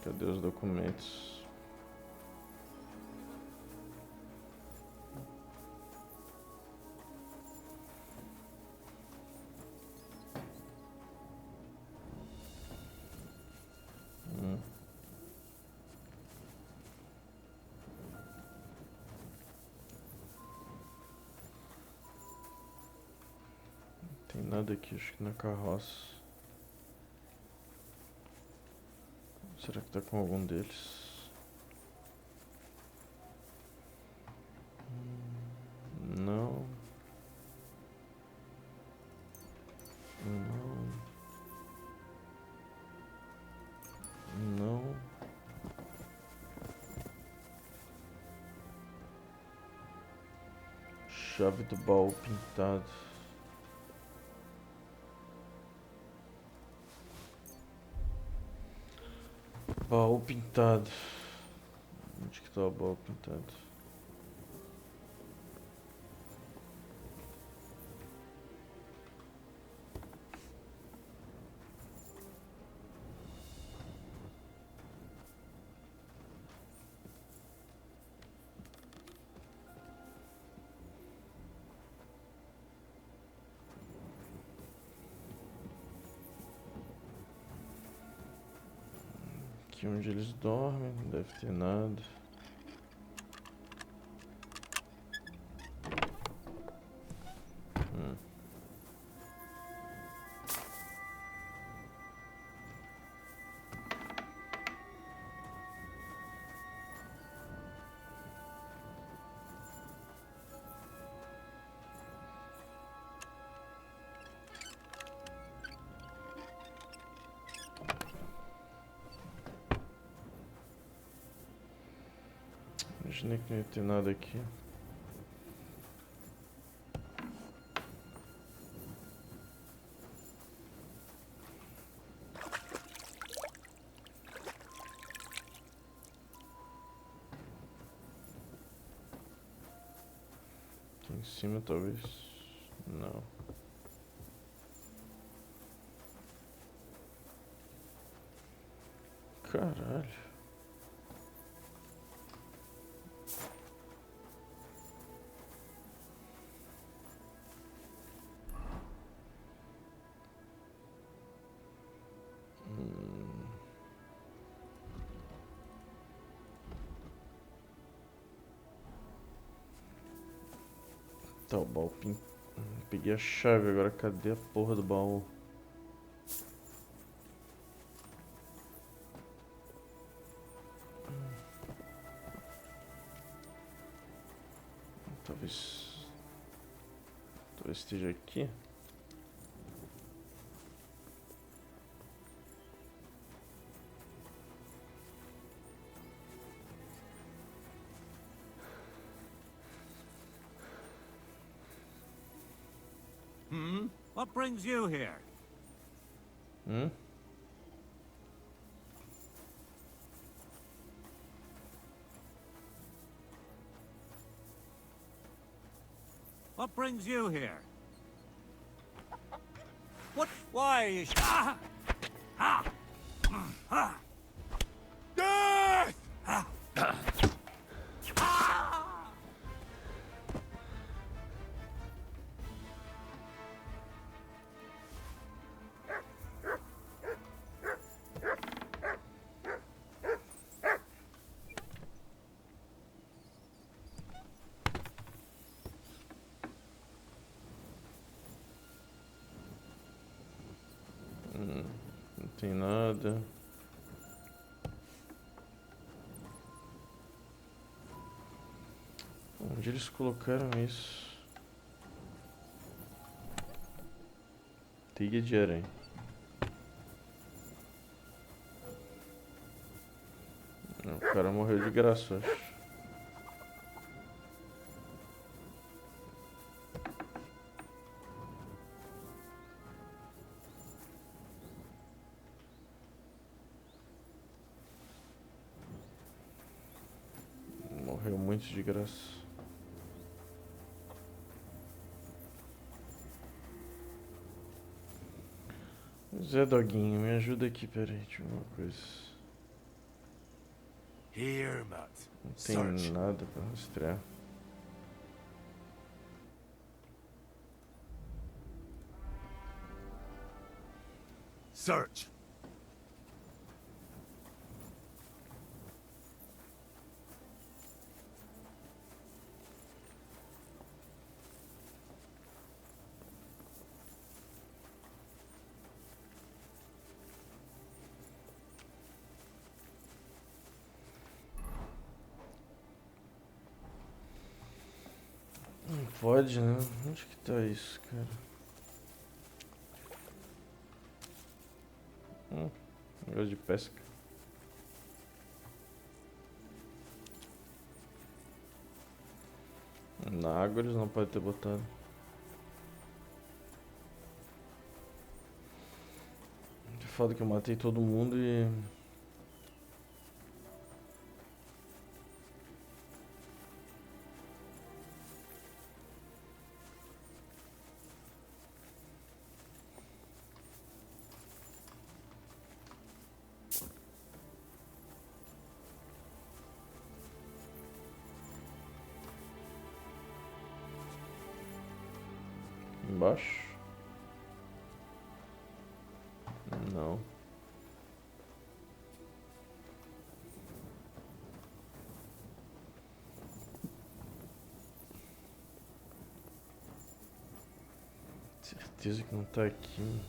Cadê os documentos? Não tem nada aqui, acho que na carroça. Será que tá com algum deles? Não. Não. Não. Chave do baú pintado. Baú pintado. Onde que tá o baú pintado? Aqui onde eles dormem, não deve ter nada. Imaginei que não ia ter nada aqui. Aqui em cima talvez. Não. Caralho. Tá, o baú peguei a chave, agora cadê a porra do baú? Talvez esteja aqui. What brings you here? What brings you here? What? Why are you... Death! tem nada. Onde eles colocaram isso? Teia de aranha. O cara morreu de graça, acho. Morreu muito de graça. Zé Doguinho, me ajuda aqui, peraí, deixa eu ver uma coisa. Here, Matt. Não tem nada pra rastrear. Search. Não pode, né? Onde que tá isso, cara? Negócio de pesca. Na água eles não podem ter botado. É foda que eu matei todo mundo e... Embaixo? Não. Certeza que não tá aqui.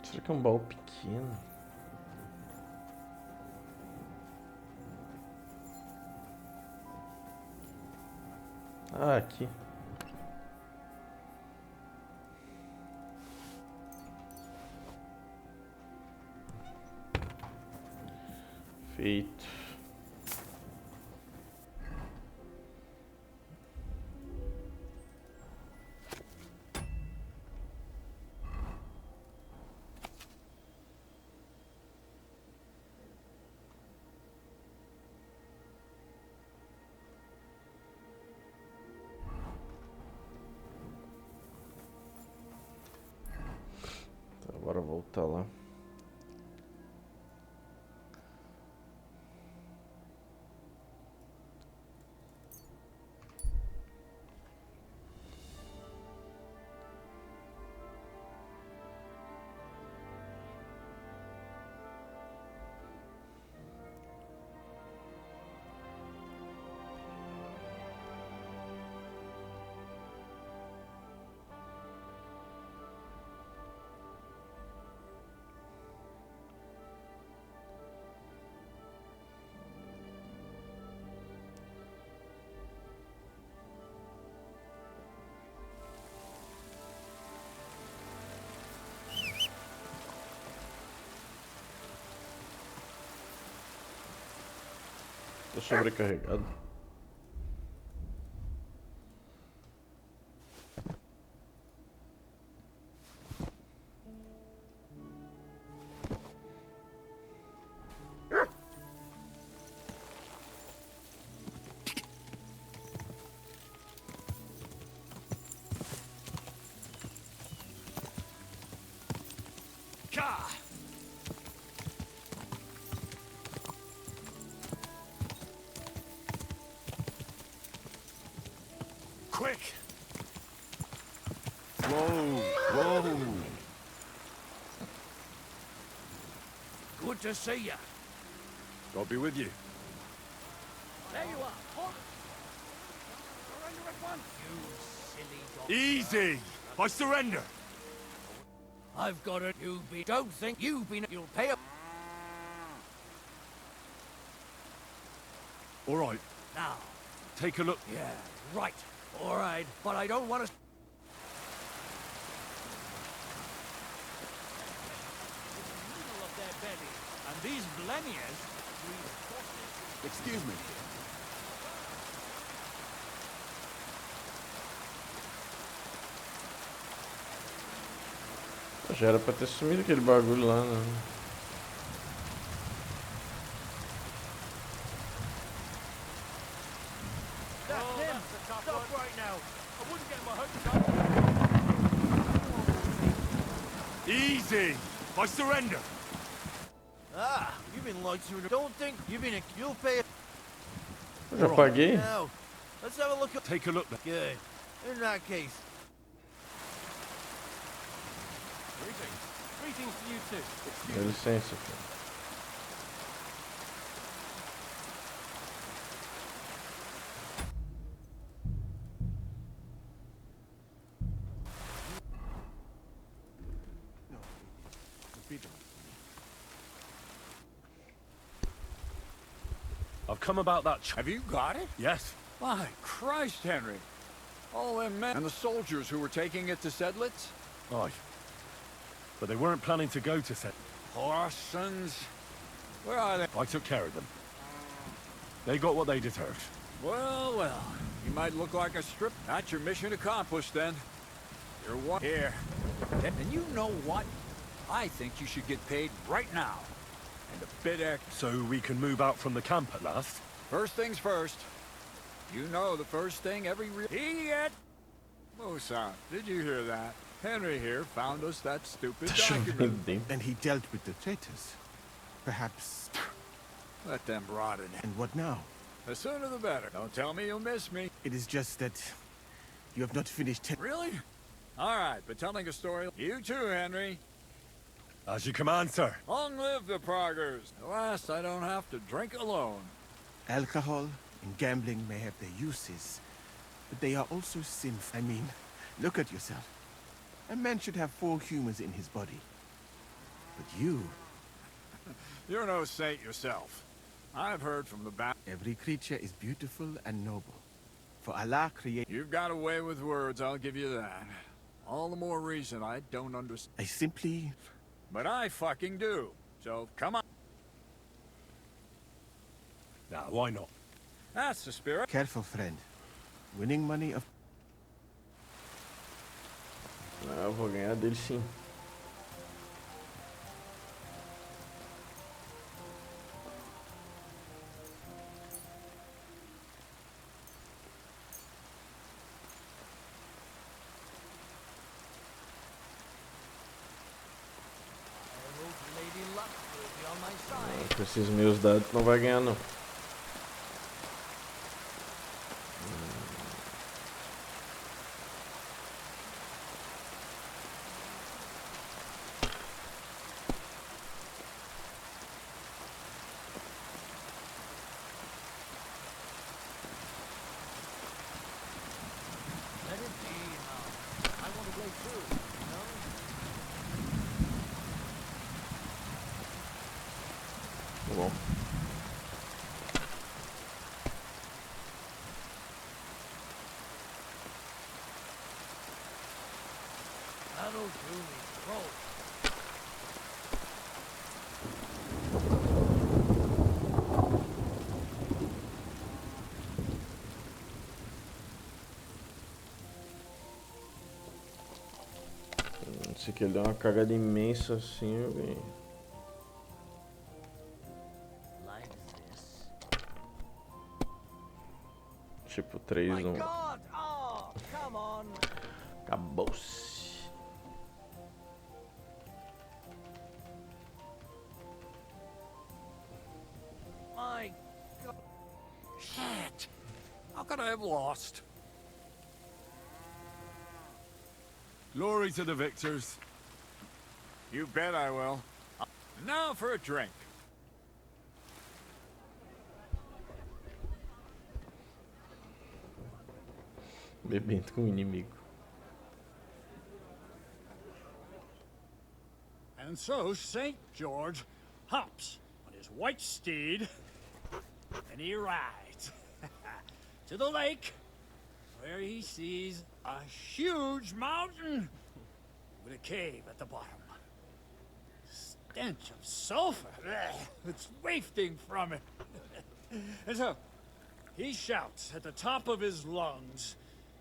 Será que é um baú pequeno? Ah, aqui. Feito. Bora voltar lá. Tô sobrecarregado. Quick! Whoa, whoa. Good to see you. God be with you. There you are. Hold it. Surrender at once. You silly dog. Easy! I surrender! I've got it. Don't think you've been. You'll pay up. All right. Now. Take a look. Yeah, right. All right, but I don't want to. Middle of their belly, and these bleniers. Excuse me. Já era pra ter sumido aquele bagulho lá, né? That's him. Stop right now. I wouldn't get my hopes up. Easy! I surrender! Ah, you've been lied through the... Don't think you've been... You'll pay... Eu já paguei? Now, let's have a look at... Take a look. Good. In that case... Greetings to you too. Dá licença, filho. I've come about that... Have you got it? Yes. My Christ, Henry. All them men and the soldiers who were taking it to Sedlitz? Aye. But they weren't planning to go to Set. Horsons. Where are they? I took care of them. They got what they deserved. Well, well. You might look like a strip. That's your mission accomplished, then. You're one here. And you know what? I think you should get paid right now. And a bit extra. So we can move out from the camp at last? First things first. You know the first thing every real idiot. Musa, did you hear that? Henry here found us that stupid document. And he dealt with the traitors. Perhaps... Let them rot in it. And what now? The sooner the better. Don't tell me you'll miss me. It is just that... you have not finished... Really? All right, but telling a story... You too, Henry. As you command, sir. Long live the proggers. At last, I don't have to drink alone. Alcohol and gambling may have their uses, but they are also sinful. I mean, look at yourself. A man should have 4 humors in his body. But you... You're no saint yourself. I've heard from the back. Every creature is beautiful and noble. For Allah created... You've got a way with words, I'll give you that. All the more reason I don't understand. I simply... But I fucking do. So, come on. Now, why not? That's the spirit. Careful, friend. Winning money of... Ah, eu vou ganhar dele sim. Com esses meus dados não vai ganhar não. Bom. That'll do me. Roll. Se que ele deu uma cagada imensa assim, eu ganhei. Tipo 3-1. Acabou-se. My God. Shit. How could I have lost? Glory to the victors. You bet I will. Now for a drink. Bebendo com o inimigo. And so St. George hops on his white steed, and he rides to the lake, where he sees a huge mountain with a cave at the bottom. Stench of sulfur, it's wafting from it. And so he shouts at the top of his lungs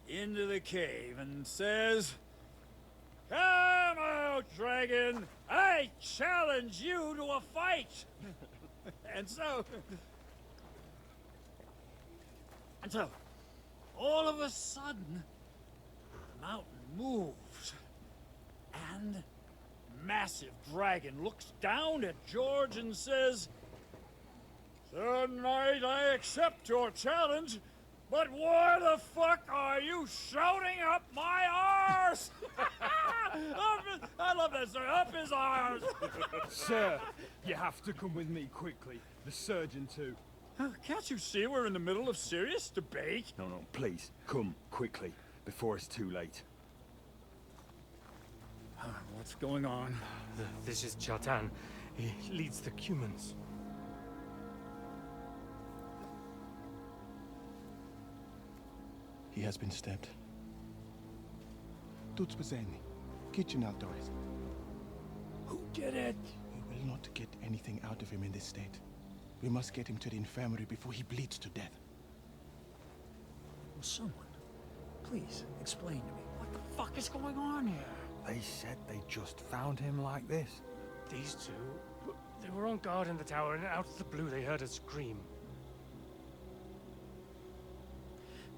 into the cave and says, "Come out, dragon! I challenge you to a fight!" And so, all of a sudden, the mountain moves, and massive dragon looks down at George and says, "Sir Knight, I accept your challenge, but why the fuck are you shouting up my arse?" I love that, sir. Up his arse. Sir, you have to come with me quickly. The surgeon too. Can't you see we're in the middle of serious debate? No, please, come quickly, before it's too late. What's going on? This is Chatan. He leads the Cumans. He has been stabbed. Tuts bezeni. Kitchen outdoors. Who did it? We will not get anything out of him in this state. We must get him to the infirmary before he bleeds to death. Will someone please explain to me what the fuck is going on here? They said they just found him like this. These two, they were on guard in the tower, and out of the blue they heard a scream.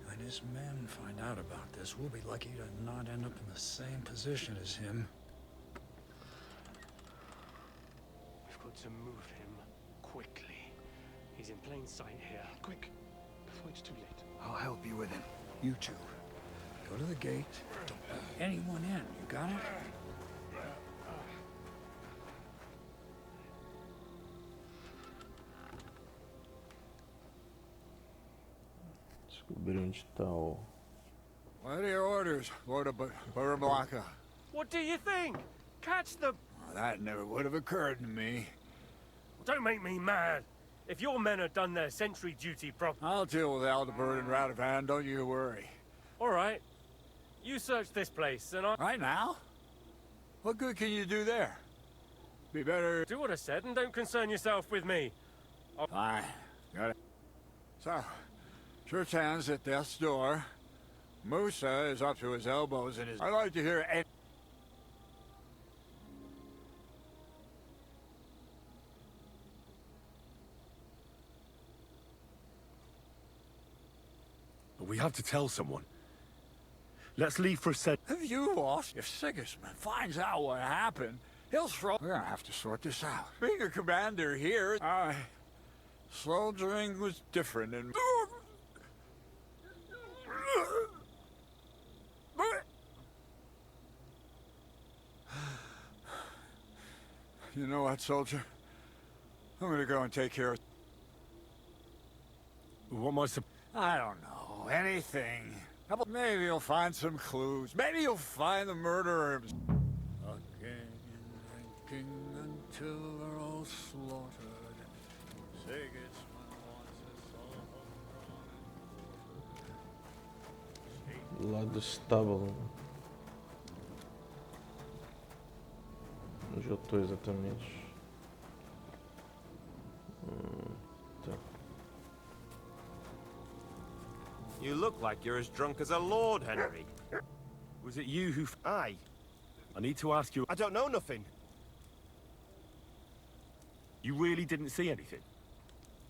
When his men find out about this, we'll be lucky to not end up in the same position as him. We've got to move him quickly. He's in plain sight here. Quick, before it's too late. I'll help you with him. You two, go to the gate. Don't let anyone in. You got it? Descobrir onde tá o... What are your orders, Lord of Blaka? What do you think? Catch them! Well, that never would have occurred to me. Don't make me mad. If your men have done their sentry duty properly... I'll deal with Aldebert and Radovan, don't you worry. All right. You search this place, and I... Right now? What good can you do there? Be better... Do what I said, and don't concern yourself with me. Fine. Got it. So, Churchan's at death's door. Musa is up to his elbows in his... I'd like to hear any... We have to tell someone. Let's leave for a sec. Have you lost? If Sigismund finds out what happened, he'll throw... We're gonna have to sort this out. Being a commander here, soldiering was different and... You know what, soldier? I'm gonna go and take care of... What am I don't know. Anything. Maybe you'll find some clues. Maybe you'll find the murderer. Again, drinking until they're all slaughtered. Sigismund wants us all. Lá do estábulo. Onde eu tô exatamente? Tá. You look like you're as drunk as a lord, Henry. Was it you who... Aye. I need to ask you... I don't know nothing. You really didn't see anything?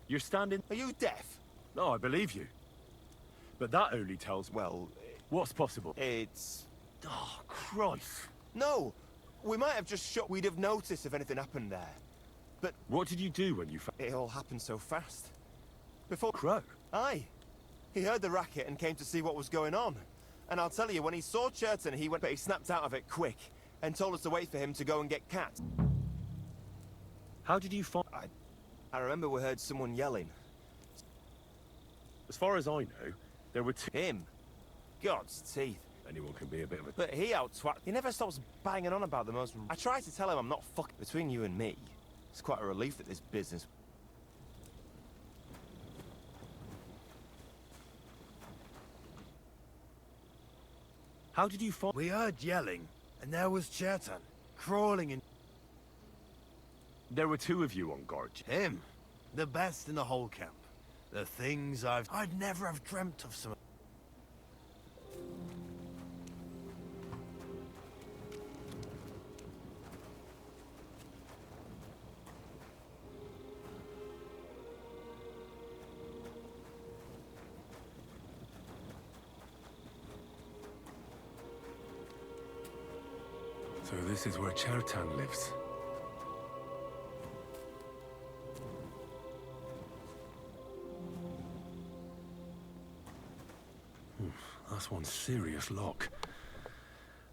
You're standing... Are you deaf? No, I believe you. But that only tells... Well... What's possible? It's... Oh, Christ. No! We might have just shot... We'd have noticed if anything happened there. But... What did you do when you... It all happened so fast. Before... Crow? Aye. He heard the racket and came to see what was going on. And I'll tell you, when he saw Churton, he went, but he snapped out of it quick and told us to wait for him to go and get Cat. How did you find... I remember we heard someone yelling. As far as I know, there were two... Him? God's teeth. Anyone can be a bit of a... But he out-twat. He never stops banging on about the most... I tried to tell him I'm not fucking... Between you and me, it's quite a relief that this business... How did you find... We heard yelling, and there was Churton, crawling in... There were two of you on guard. Him. The best in the whole camp. The things I'd never have dreamt of some... So this is where Churton lives. That's one serious lock.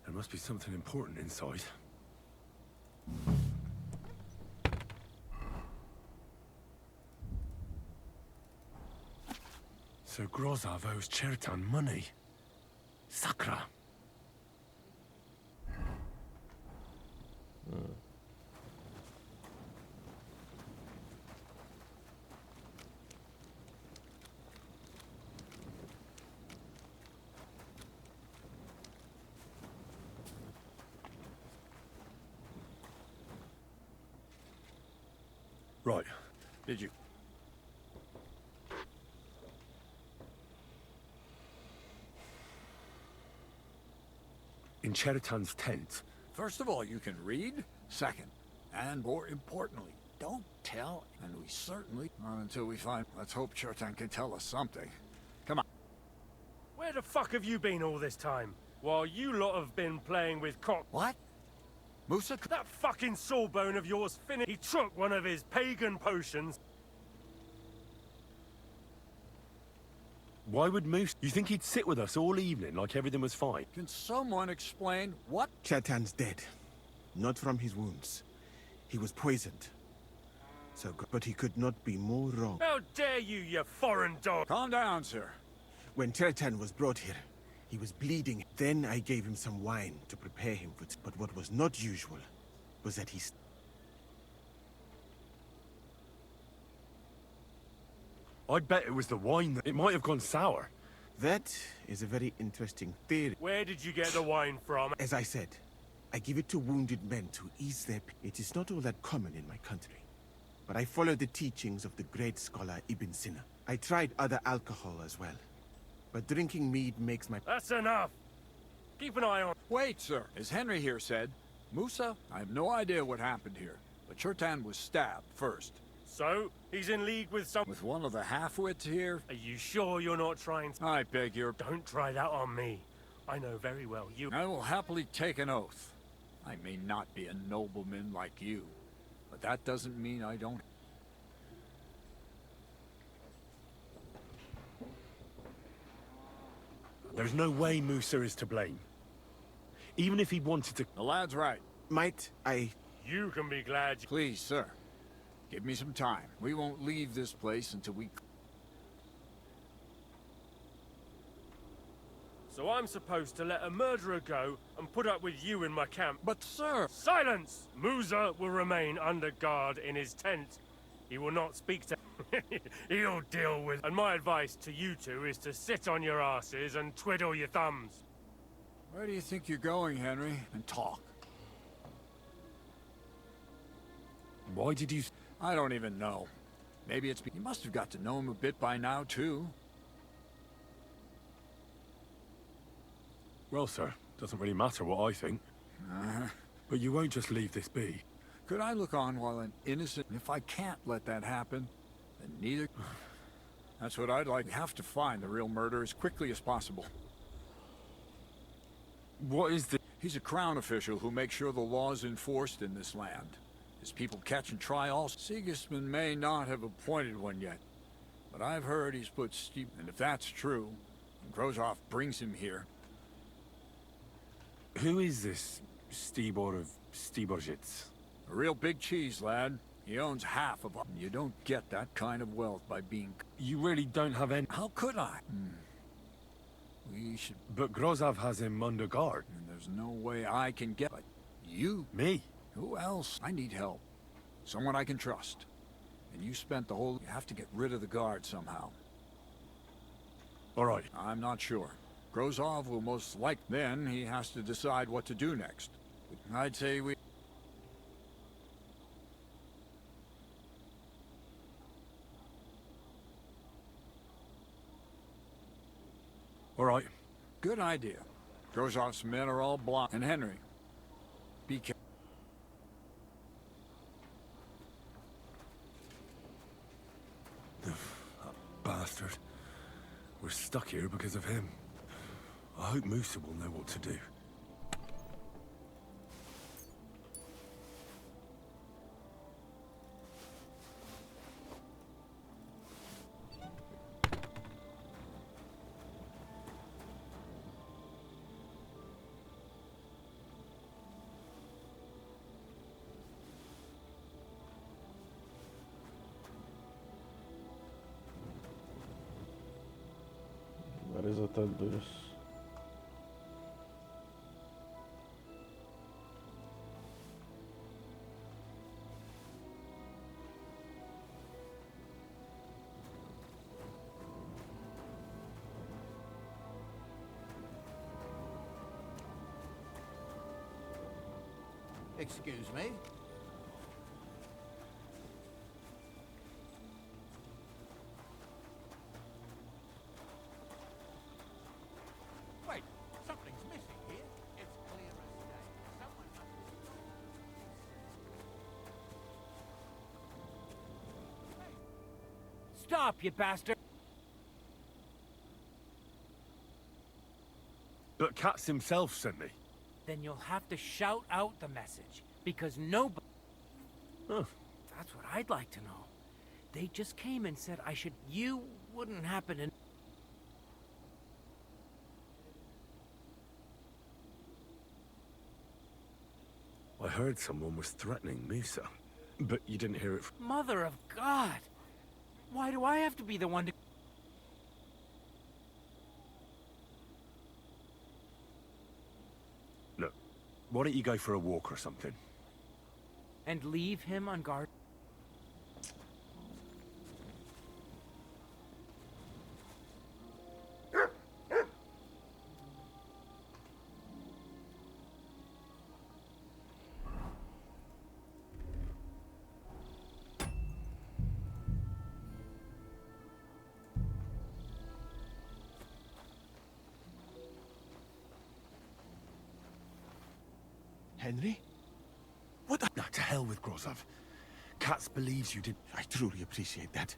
There must be something important inside. So Grozov owes Churton money. Sakra. Right. Did you? In Cheriton's tent. First of all, you can read. Second, and more importantly, don't tell, and we certainly... Not until we find... Let's hope Churton can tell us something. Come on. Where the fuck have you been all this time? While you lot have been playing with cock... What? Musa? That fucking sawbone of yours finished. He took one of his pagan potions. Why would Moose... You think he'd sit with us all evening like everything was fine? Can someone explain what? Churton's dead. Not from his wounds. He was poisoned. But he could not be more wrong. How dare you, you foreign dog! Calm down, sir. When Churton was brought here, he was bleeding. Then I gave him some wine to prepare him for... But what was not usual was that he... I'd bet it was the wine. It might have gone sour. That is a very interesting theory. Where did you get the wine from? As I said, I give it to wounded men to ease their pain. It is not all that common in my country. But I follow the teachings of the great scholar Ibn Sina. I tried other alcohol as well. But drinking mead makes my... That's enough! Keep an eye on... Wait, sir. As Henry here said, Musa, I have no idea what happened here. But Churton was stabbed first. So? He's in league with some... With one of the half-wits here? Are you sure you're not trying to... I beg your... Don't try that on me. I know very well you... I will happily take an oath. I may not be a nobleman like you, but that doesn't mean I don't... There's no way Musa is to blame. Even if he wanted to... The lad's right. Might I... You can be glad... Please, sir. Give me some time. We won't leave this place until we... So I'm supposed to let a murderer go and put up with you in my camp. But, sir... Silence! Musa will remain under guard in his tent. He will not speak to... He'll deal with... And my advice to you two is to sit on your asses and twiddle your thumbs. Where do you think you're going, Henry? And talk. Why did you... I don't even know. Maybe it's... You must have got to know him a bit by now, too. Well, sir, doesn't really matter what I think. But you won't just leave this be. Could I look on while an innocent... If I can't let that happen, then neither... That's what I'd like. We have to find the real murderer as quickly as possible. What is the... He's a crown official who makes sure the law is enforced in this land. His people catch and try all... Sigismund may not have appointed one yet, but I've heard he's put steep... And if that's true, and Grozov brings him here, Who is this Stibor of Stiborjits? A real big cheese, lad. He owns half of it. You don't get that kind of wealth by being... You really don't have any... How could I? We should... But Grozav has him under guard. And there's no way I can get... But you? Me? Who else? I need help. Someone I can trust. And you spent the whole... You have to get rid of the guard somehow. All right. I'm not sure. Grozov will most like... Then he has to decide what to do next. I'd say we... All right. Good idea. Grozov's men are all blind. And Henry, be careful. That bastard. We're stuck here because of him. I hope Musa will know what to do. Várias ataduras. Excuse me? Wait, something's missing here. It's clear as day. Someone must... Stop, you bastard! But Katz himself sent me. Then you'll have to shout out the message, because nobody... Huh. That's what I'd like to know. They just came and said I should... You wouldn't happen to... I heard someone was threatening Musa, but you didn't hear it from... Mother of God! Why do I have to be the one to... Look, why don't you go for a walk or something? And leave him on guard? Henry? What the... No, to hell with Grozov. Katz believes you did... I truly appreciate that.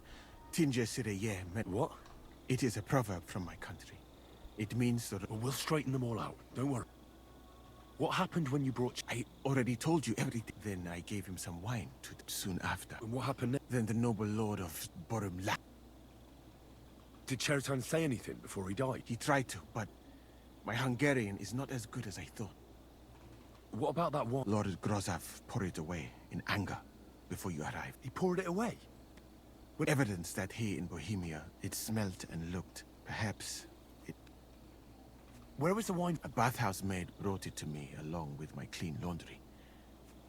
Tinja Sireye meant... What? It is a proverb from my country. It means that... Well, we'll straighten them all out. Don't worry. What happened when you brought... I already told you everything. Then I gave him some wine soon after. And what happened next? Then the noble lord of Boêmia... Did Chertan say anything before he died? He tried to, but my Hungarian is not as good as I thought. What about that wine? Lord Grozov poured it away in anger before you arrived. He poured it away? With evidence that here in Bohemia, it smelt and looked. Perhaps it... Where was the wine? A bathhouse maid brought it to me along with my clean laundry.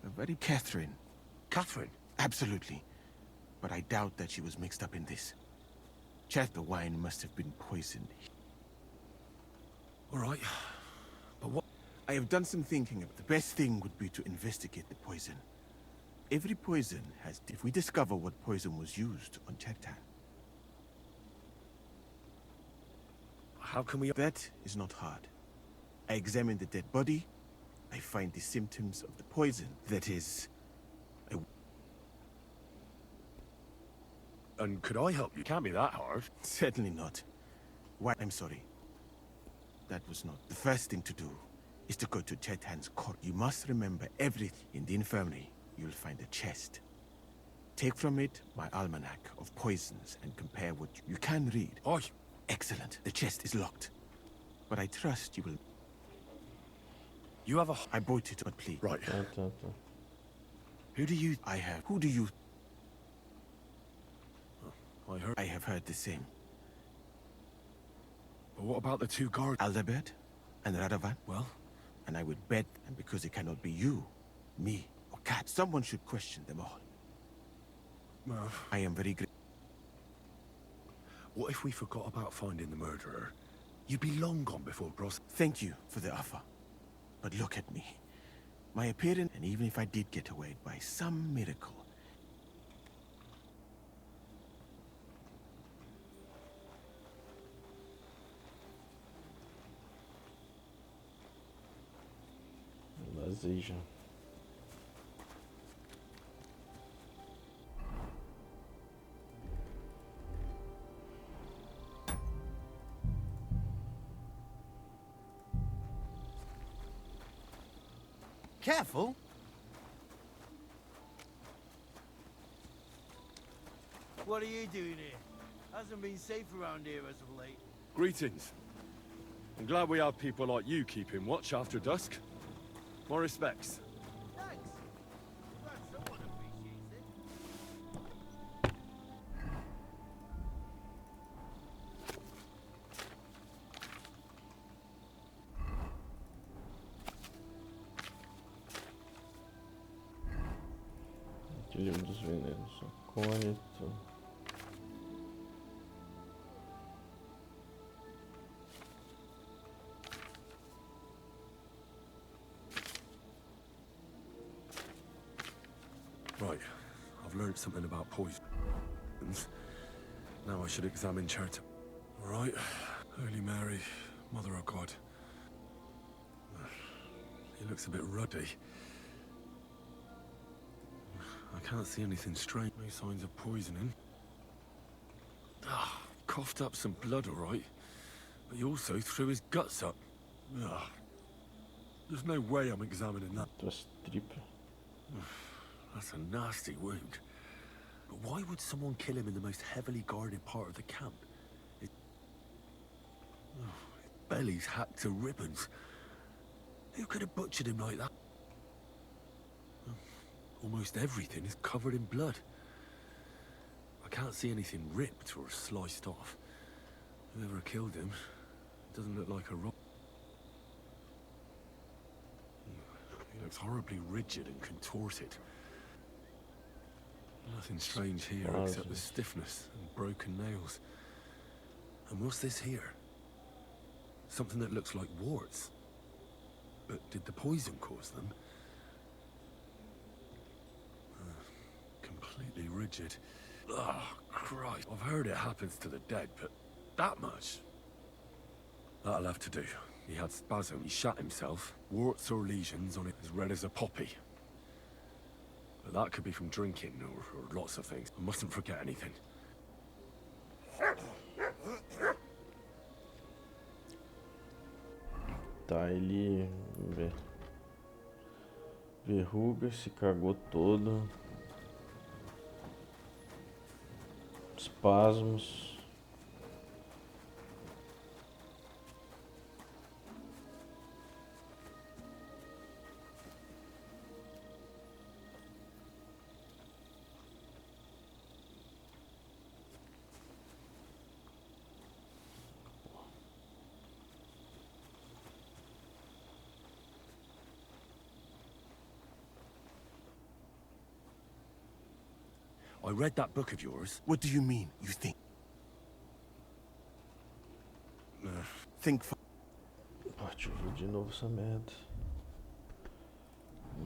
A very Catherine. Catherine? Absolutely. But I doubt that she was mixed up in this. Check the wine must have been poisoned. All right. But what... I have done some thinking. The best thing would be to investigate the poison. Every poison has... If we discover what poison was used on Chertan... How can we... That is not hard. I examine the dead body. I find the symptoms of the poison. That is... And could I help you? Can't be that hard. Certainly not. Why? I'm sorry. That was not... The first thing to do is to go to Chertan's court. You must remember everything. In the infirmary, you'll find a chest. Take from it my almanac of poisons and compare what you can read. Oh, excellent. The chest is locked. But I trust you will... You have a... I bought it, but please. Right. Tá. Who do you... I have. Who do you... I have heard the same. But what about the two guards? Aldebert and Radovan? Well? And I would bet, and because it cannot be you, me, or Cat, someone should question them all. Well... I am very grateful. What if we forgot about finding the murderer? You'd be long gone before Gross... Thank you for the offer. But look at me. My appearance, and even if I did get away by some miracle... Lazeja. Careful. What are you doing here? Hasn't been safe around here as of late. Greetings. I'm glad we have people like you keeping watch after dusk. My respects. Thanks. Glad someone appreciates it. Livro dos venenos. Acólito. Right. I've learned something about poisons. Now I should examine charity. All right. Holy Mary, Mother of God. He looks a bit ruddy. I can't see anything strange. No signs of poisoning. Coughed up some blood, all right. But he also threw his guts up. There's no way I'm examining that. That's a nasty wound. But why would someone kill him in the most heavily guarded part of the camp? His belly's hacked to ribbons. Who could have butchered him like that? Almost everything is covered in blood. I can't see anything ripped or sliced off. Whoever killed him doesn't look like a rob. He looks horribly rigid and contorted. Nothing strange here except the stiffness and broken nails. And what's this here? Something that looks like warts. But did the poison cause them? Completely rigid. Oh, Christ. I've heard it happens to the dead, but that much? That'll have to do. He had spasm, he shot himself, warts or lesions on it as red as a poppy. But that could be from drinking, or lots of things. I mustn't forget anything. Tá, ele... Verruga, se cagou todo. Espasmos. I read that book of yours. What do you mean, you think? Think... Deixa eu ver de novo essa merda.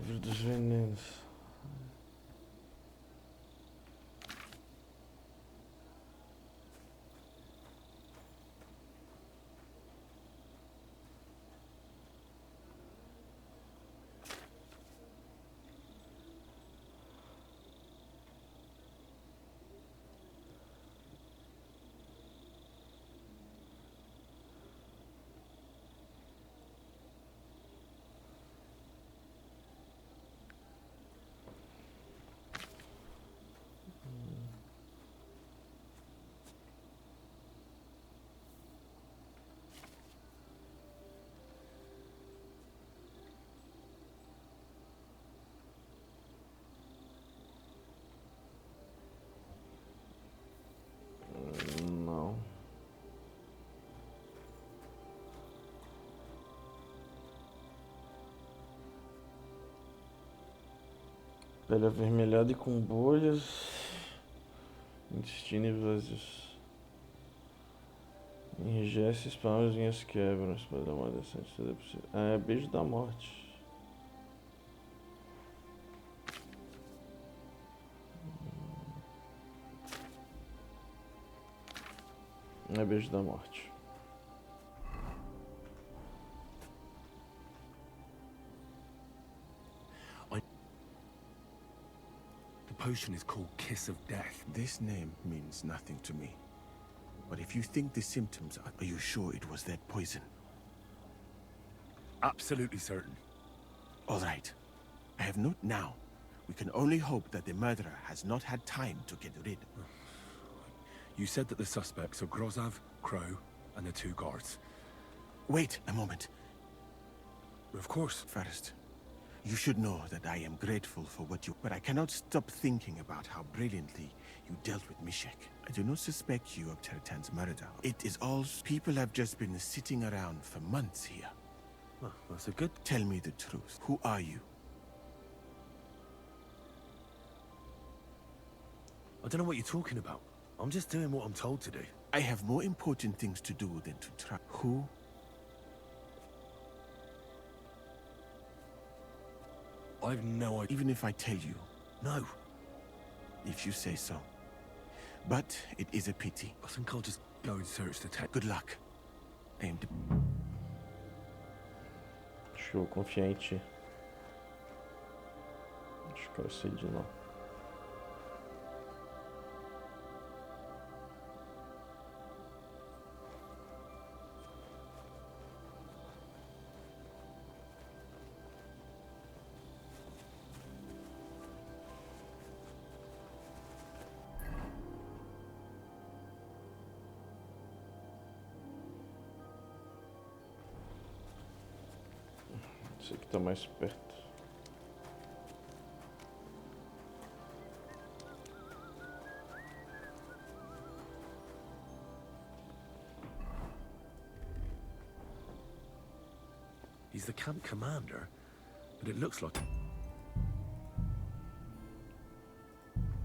Livro dos venenos. Pele avermelhada e com bolhas. Intestino e vazios. Enrijece, espalma, as linhas quebram. Espalha da morte decente, tudo é possível. Ah, é beijo da morte. É beijo da morte. The potion is called Kiss of Death. This name means nothing to me. But if you think the symptoms are you sure it was that poison? Absolutely certain. All right. I have no... Now, we can only hope that the murderer has not had time to get rid. You said that the suspects are Grozov, Crow, and the 2 guards. Wait a moment. Of course. First, you should know that I am grateful for what you... But I cannot stop thinking about how brilliantly you dealt with Mishek. I do not suspect you of Tertan's murder. It is all... People have just been sitting around for months here. Well, that's a good... Tell me the truth. Who are you? I don't know what you're talking about. I'm just doing what I'm told to do. I have more important things to do than to try. Who? I've no idea. Even if I tell you. No. If you say so. But it is a pity. I think I'll just go and search the tent. Good luck. I am... Show, confia em ti. Acho que eu sei de não. Esse aqui tá mais perto. He's the camp commander, but it looks like...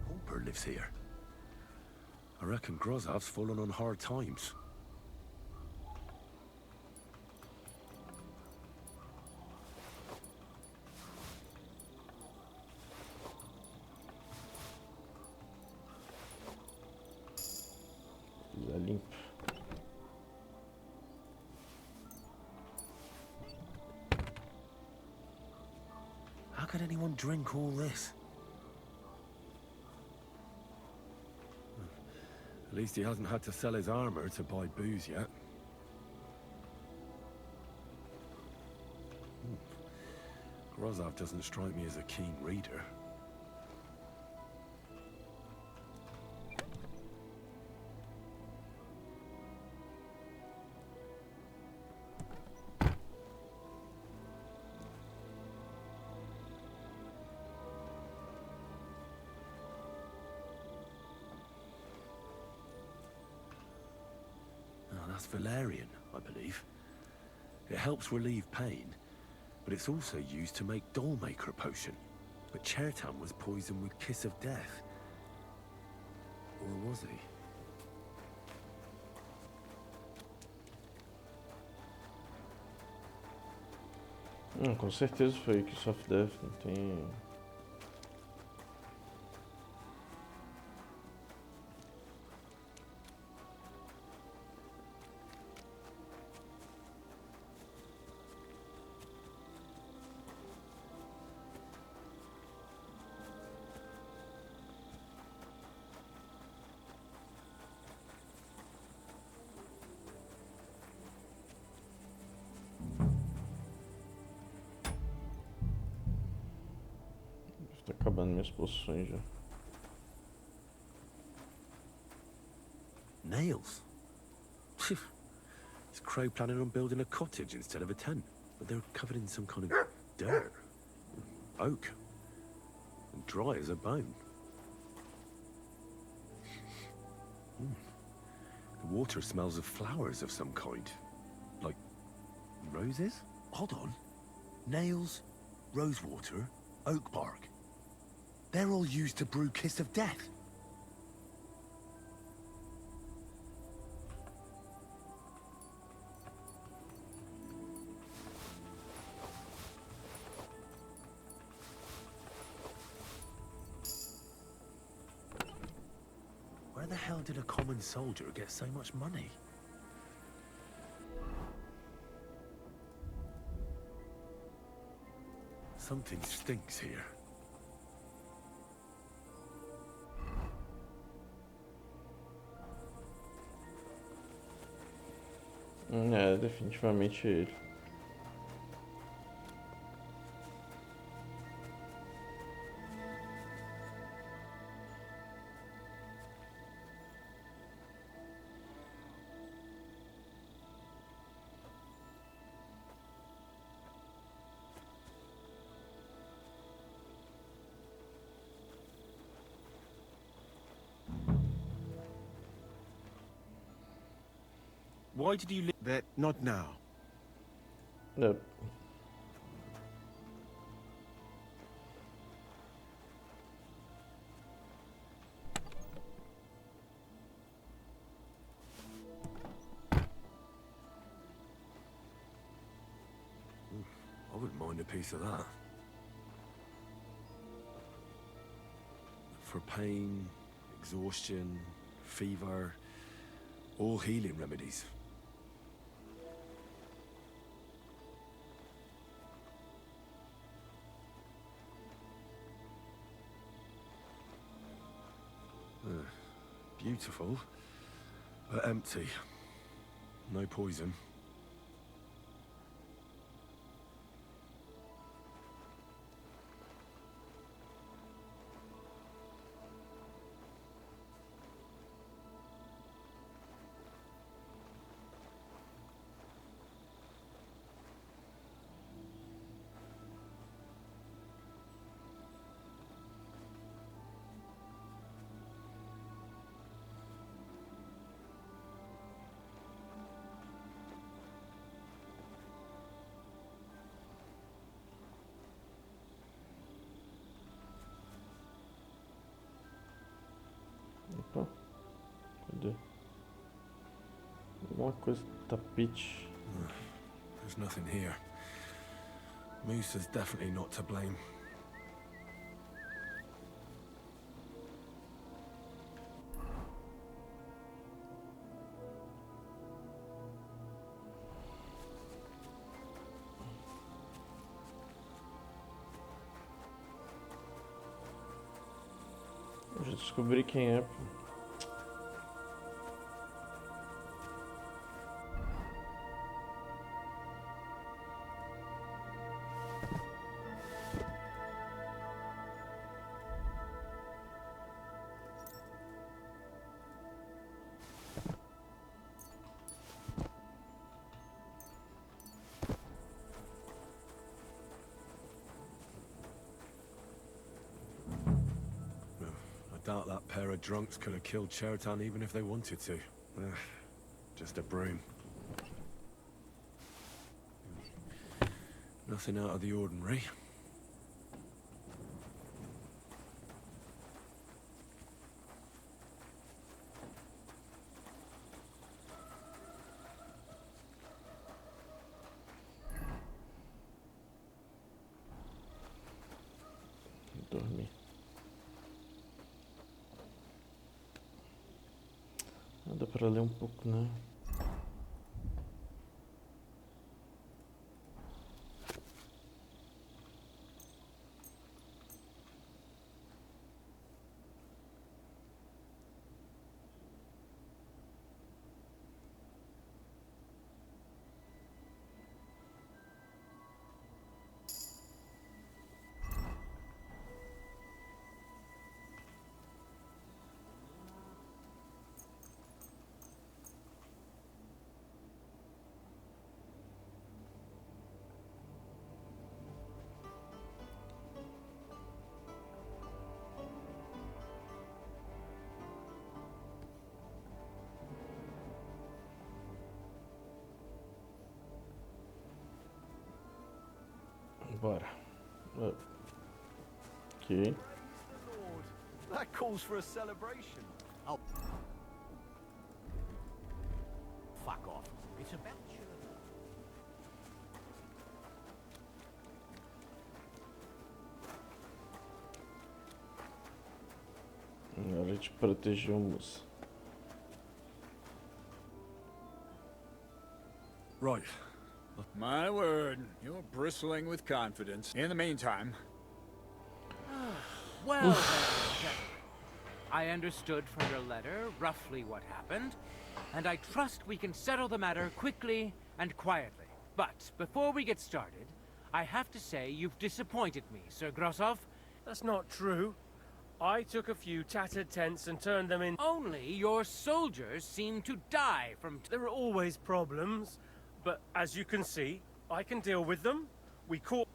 Hooper lives here. I reckon Grozov's fallen on hard times. Limpo. How could anyone drink all this? At least he hasn't had to sell his armor to buy booze yet. Grozov doesn't strike me as a keen reader. That's valerian, I believe. It helps relieve pain, but it's also used to make Dollmaker potion. But Chertan was poisoned with Kiss of Death. Or was he? Com certeza foi Kiss of Death, não tem... Tá acabando minhas poções já. Nails? Is Crow planning on building a cottage instead of a tent? But they're covered in some kind of dirt. Oak. And dry as a bone. The water smells of flowers of some kind. Like roses? Hold on. Nails, rosewater, oak bark. They're all used to brew kiss of death. Where the hell did a common soldier get so much money? Something stinks here. É, definitivamente ele. Why did you leave? That not now. No. I wouldn't mind a piece of that. For pain, exhaustion, fever, all healing remedies. Beautiful, but empty. No poison. Opa, cadê? Alguma coisa do tapete. There's nothing here. Moose is definitely not to blame. Eu já descobri quem é, pô. I doubt that pair of drunks could have killed Chertan even if they wanted to. Just a broom. Nothing out of the ordinary. Dormir. Dá pra ler um pouco, né? Bora. Ok. That calls for a celebration. Oh. Fuck off. It's about you. É hora de proteger o moço. Right. My word, you're bristling with confidence. In the meantime... Well then, I understood from your letter roughly what happened, and I trust we can settle the matter quickly and quietly. But before we get started, I have to say you've disappointed me, Sir Grosov. That's not true. I took a few tattered tents and turned them in. Only your soldiers seem to die from... There are always problems, but as you can see, I can deal with them. We caught...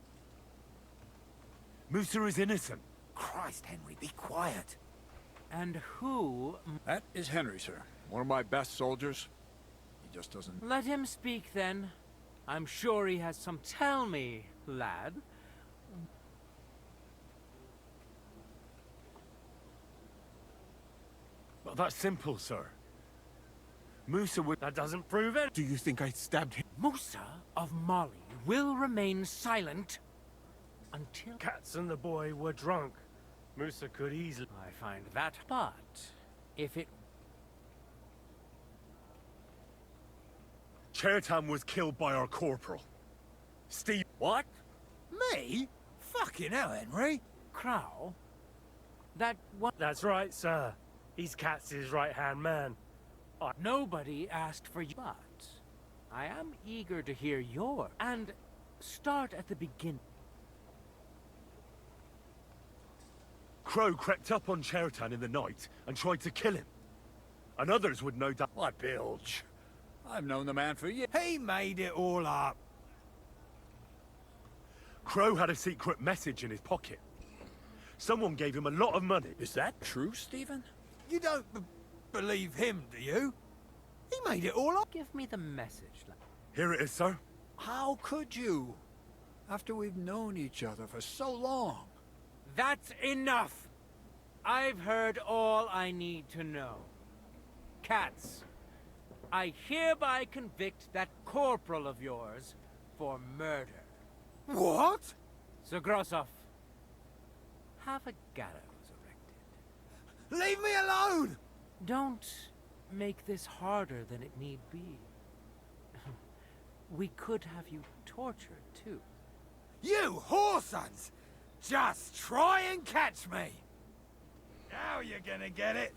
Musa is innocent. Christ, Henry, be quiet. And who... That is Henry, sir. One of my best soldiers. He just doesn't... Let him speak, then. I'm sure he has some... Tell me, lad. Well, that's simple, sir. Musa would... That doesn't prove it. Do you think I stabbed him? Musa of Mali will remain silent until... Cats and the boy were drunk. Musa could easily... I find that... But if it... Chertan was killed by our corporal. Steve... What? Me? Fucking hell, Henry. Crow? That one... That's right, sir. He's Katz's right-hand man. Nobody asked for you, but I am eager to hear your... And start at the beginning. Crow crept up on Chertan in the night and tried to kill him. And others would no doubt... What bilge? I've known the man for years. He made it all up. Crow had a secret message in his pocket. Someone gave him a lot of money. Is that true, Stephen? You don't believe him, do you? He made it all up. Give me the message. Here it is, sir. How could you? After we've known each other for so long. That's enough! I've heard all I need to know. Cats, I hereby convict that corporal of yours for murder. What? Sir Grosov, have a gallows erected. Leave me alone! Don't make this harder than it need be. We could have you tortured, too. You whoresons! Just try and catch me! Now you're gonna get it!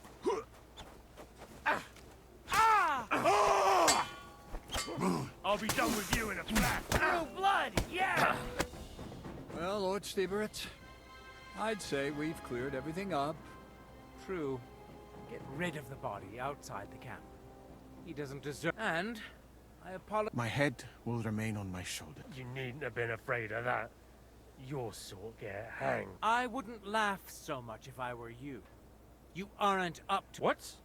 I'll be done with you in a flash. True blood, yeah! Well, Lord Stieberitz, I'd say we've cleared everything up. True. Get rid of the body outside the camp. He doesn't deserve... And I apologize... My head will remain on my shoulder. You needn't have been afraid of that. Your sort get hanged. I wouldn't laugh so much if I were you. You aren't up to... What?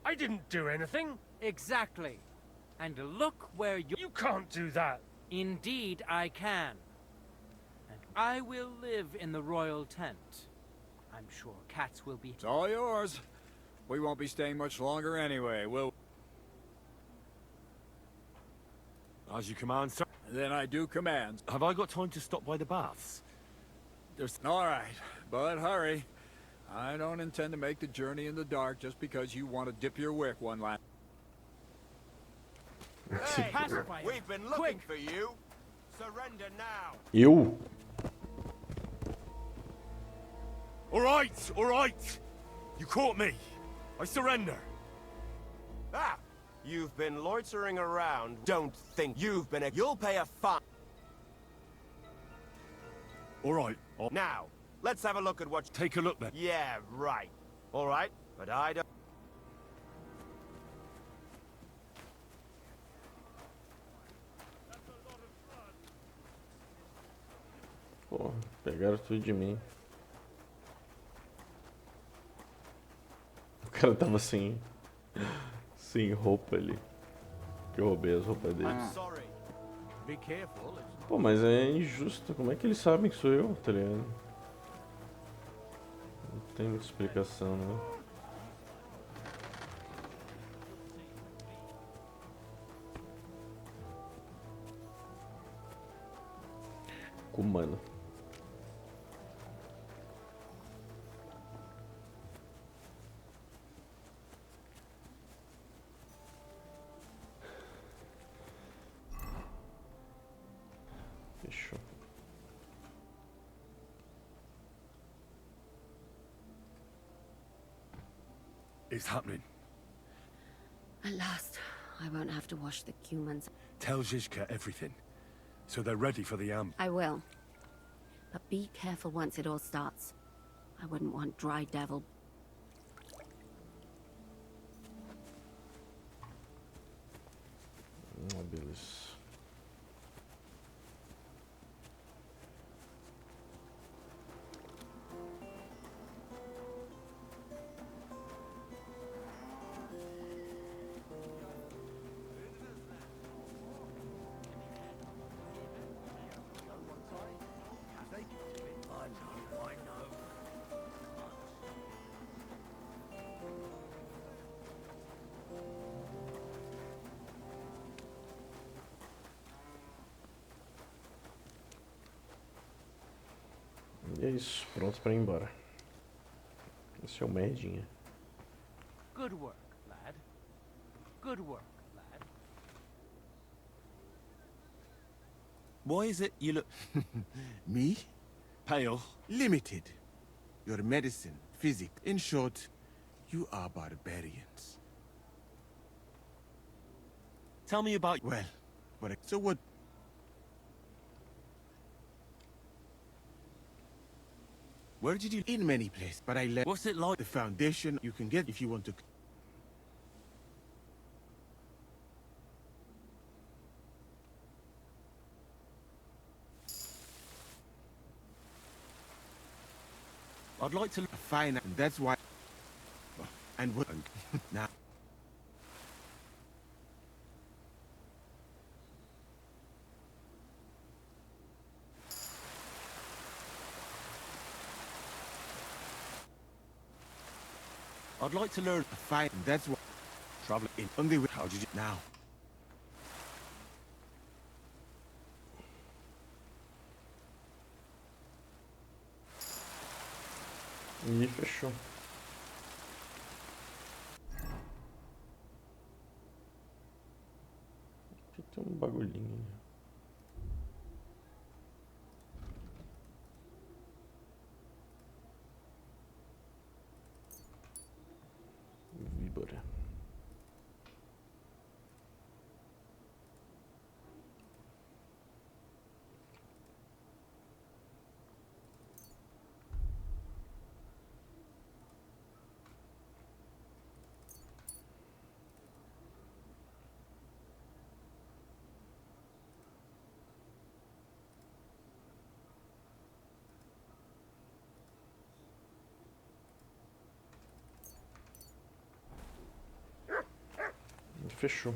I didn't do anything. Exactly. And look where you... You can't do that. Indeed I can. And I will live in the royal tent. I'm sure Cats will be... It's all yours. We won't be staying much longer anyway, will... As you command, sir. Then I do command. Have I got time to stop by the baths? There's... All right, but hurry. I don't intend to make the journey in the dark just because you want to dip your wick one last... Hey, we've been looking for you. Surrender now. Eu? All right. You caught me. I surrender. Ah, you've been loitering around. Don't think you've been a... You'll pay a fine. All right. Now, let's have a look at what... Take a look then. Yeah, right. All right, but I don't... Pô, pegaram tudo de mim. O cara tava sem roupa ali. Que eu roubei as roupas dele. Pô, mas é injusto. Como é que eles sabem que sou eu, tá ligado? Tem muita explicação, né? Humano. Fechou. It's happening. At last, I won't have to wash the humans. Tell Zizka everything, so they're ready for the I will. But be careful once it all starts. I wouldn't want Dry Devil. Beleza. E é isso, pronto pra ir embora. Esse é o merdinha. Good work, lad. Good work, lad. Why is it you look... Me? Pale. Limited. Your medicine, physics. In short, you are barbarians. Tell me about... Well, so what... Where did you... In many places, but I left... What's it like? The foundation you can get if you want to... I'd like to... Fine, and that's why... And what... Now... I'd like to learn... Fine, and that's what... Travel in only way... How did you... Now... E fechou. Aqui tem um bagulhinho. Víbora. Fechou.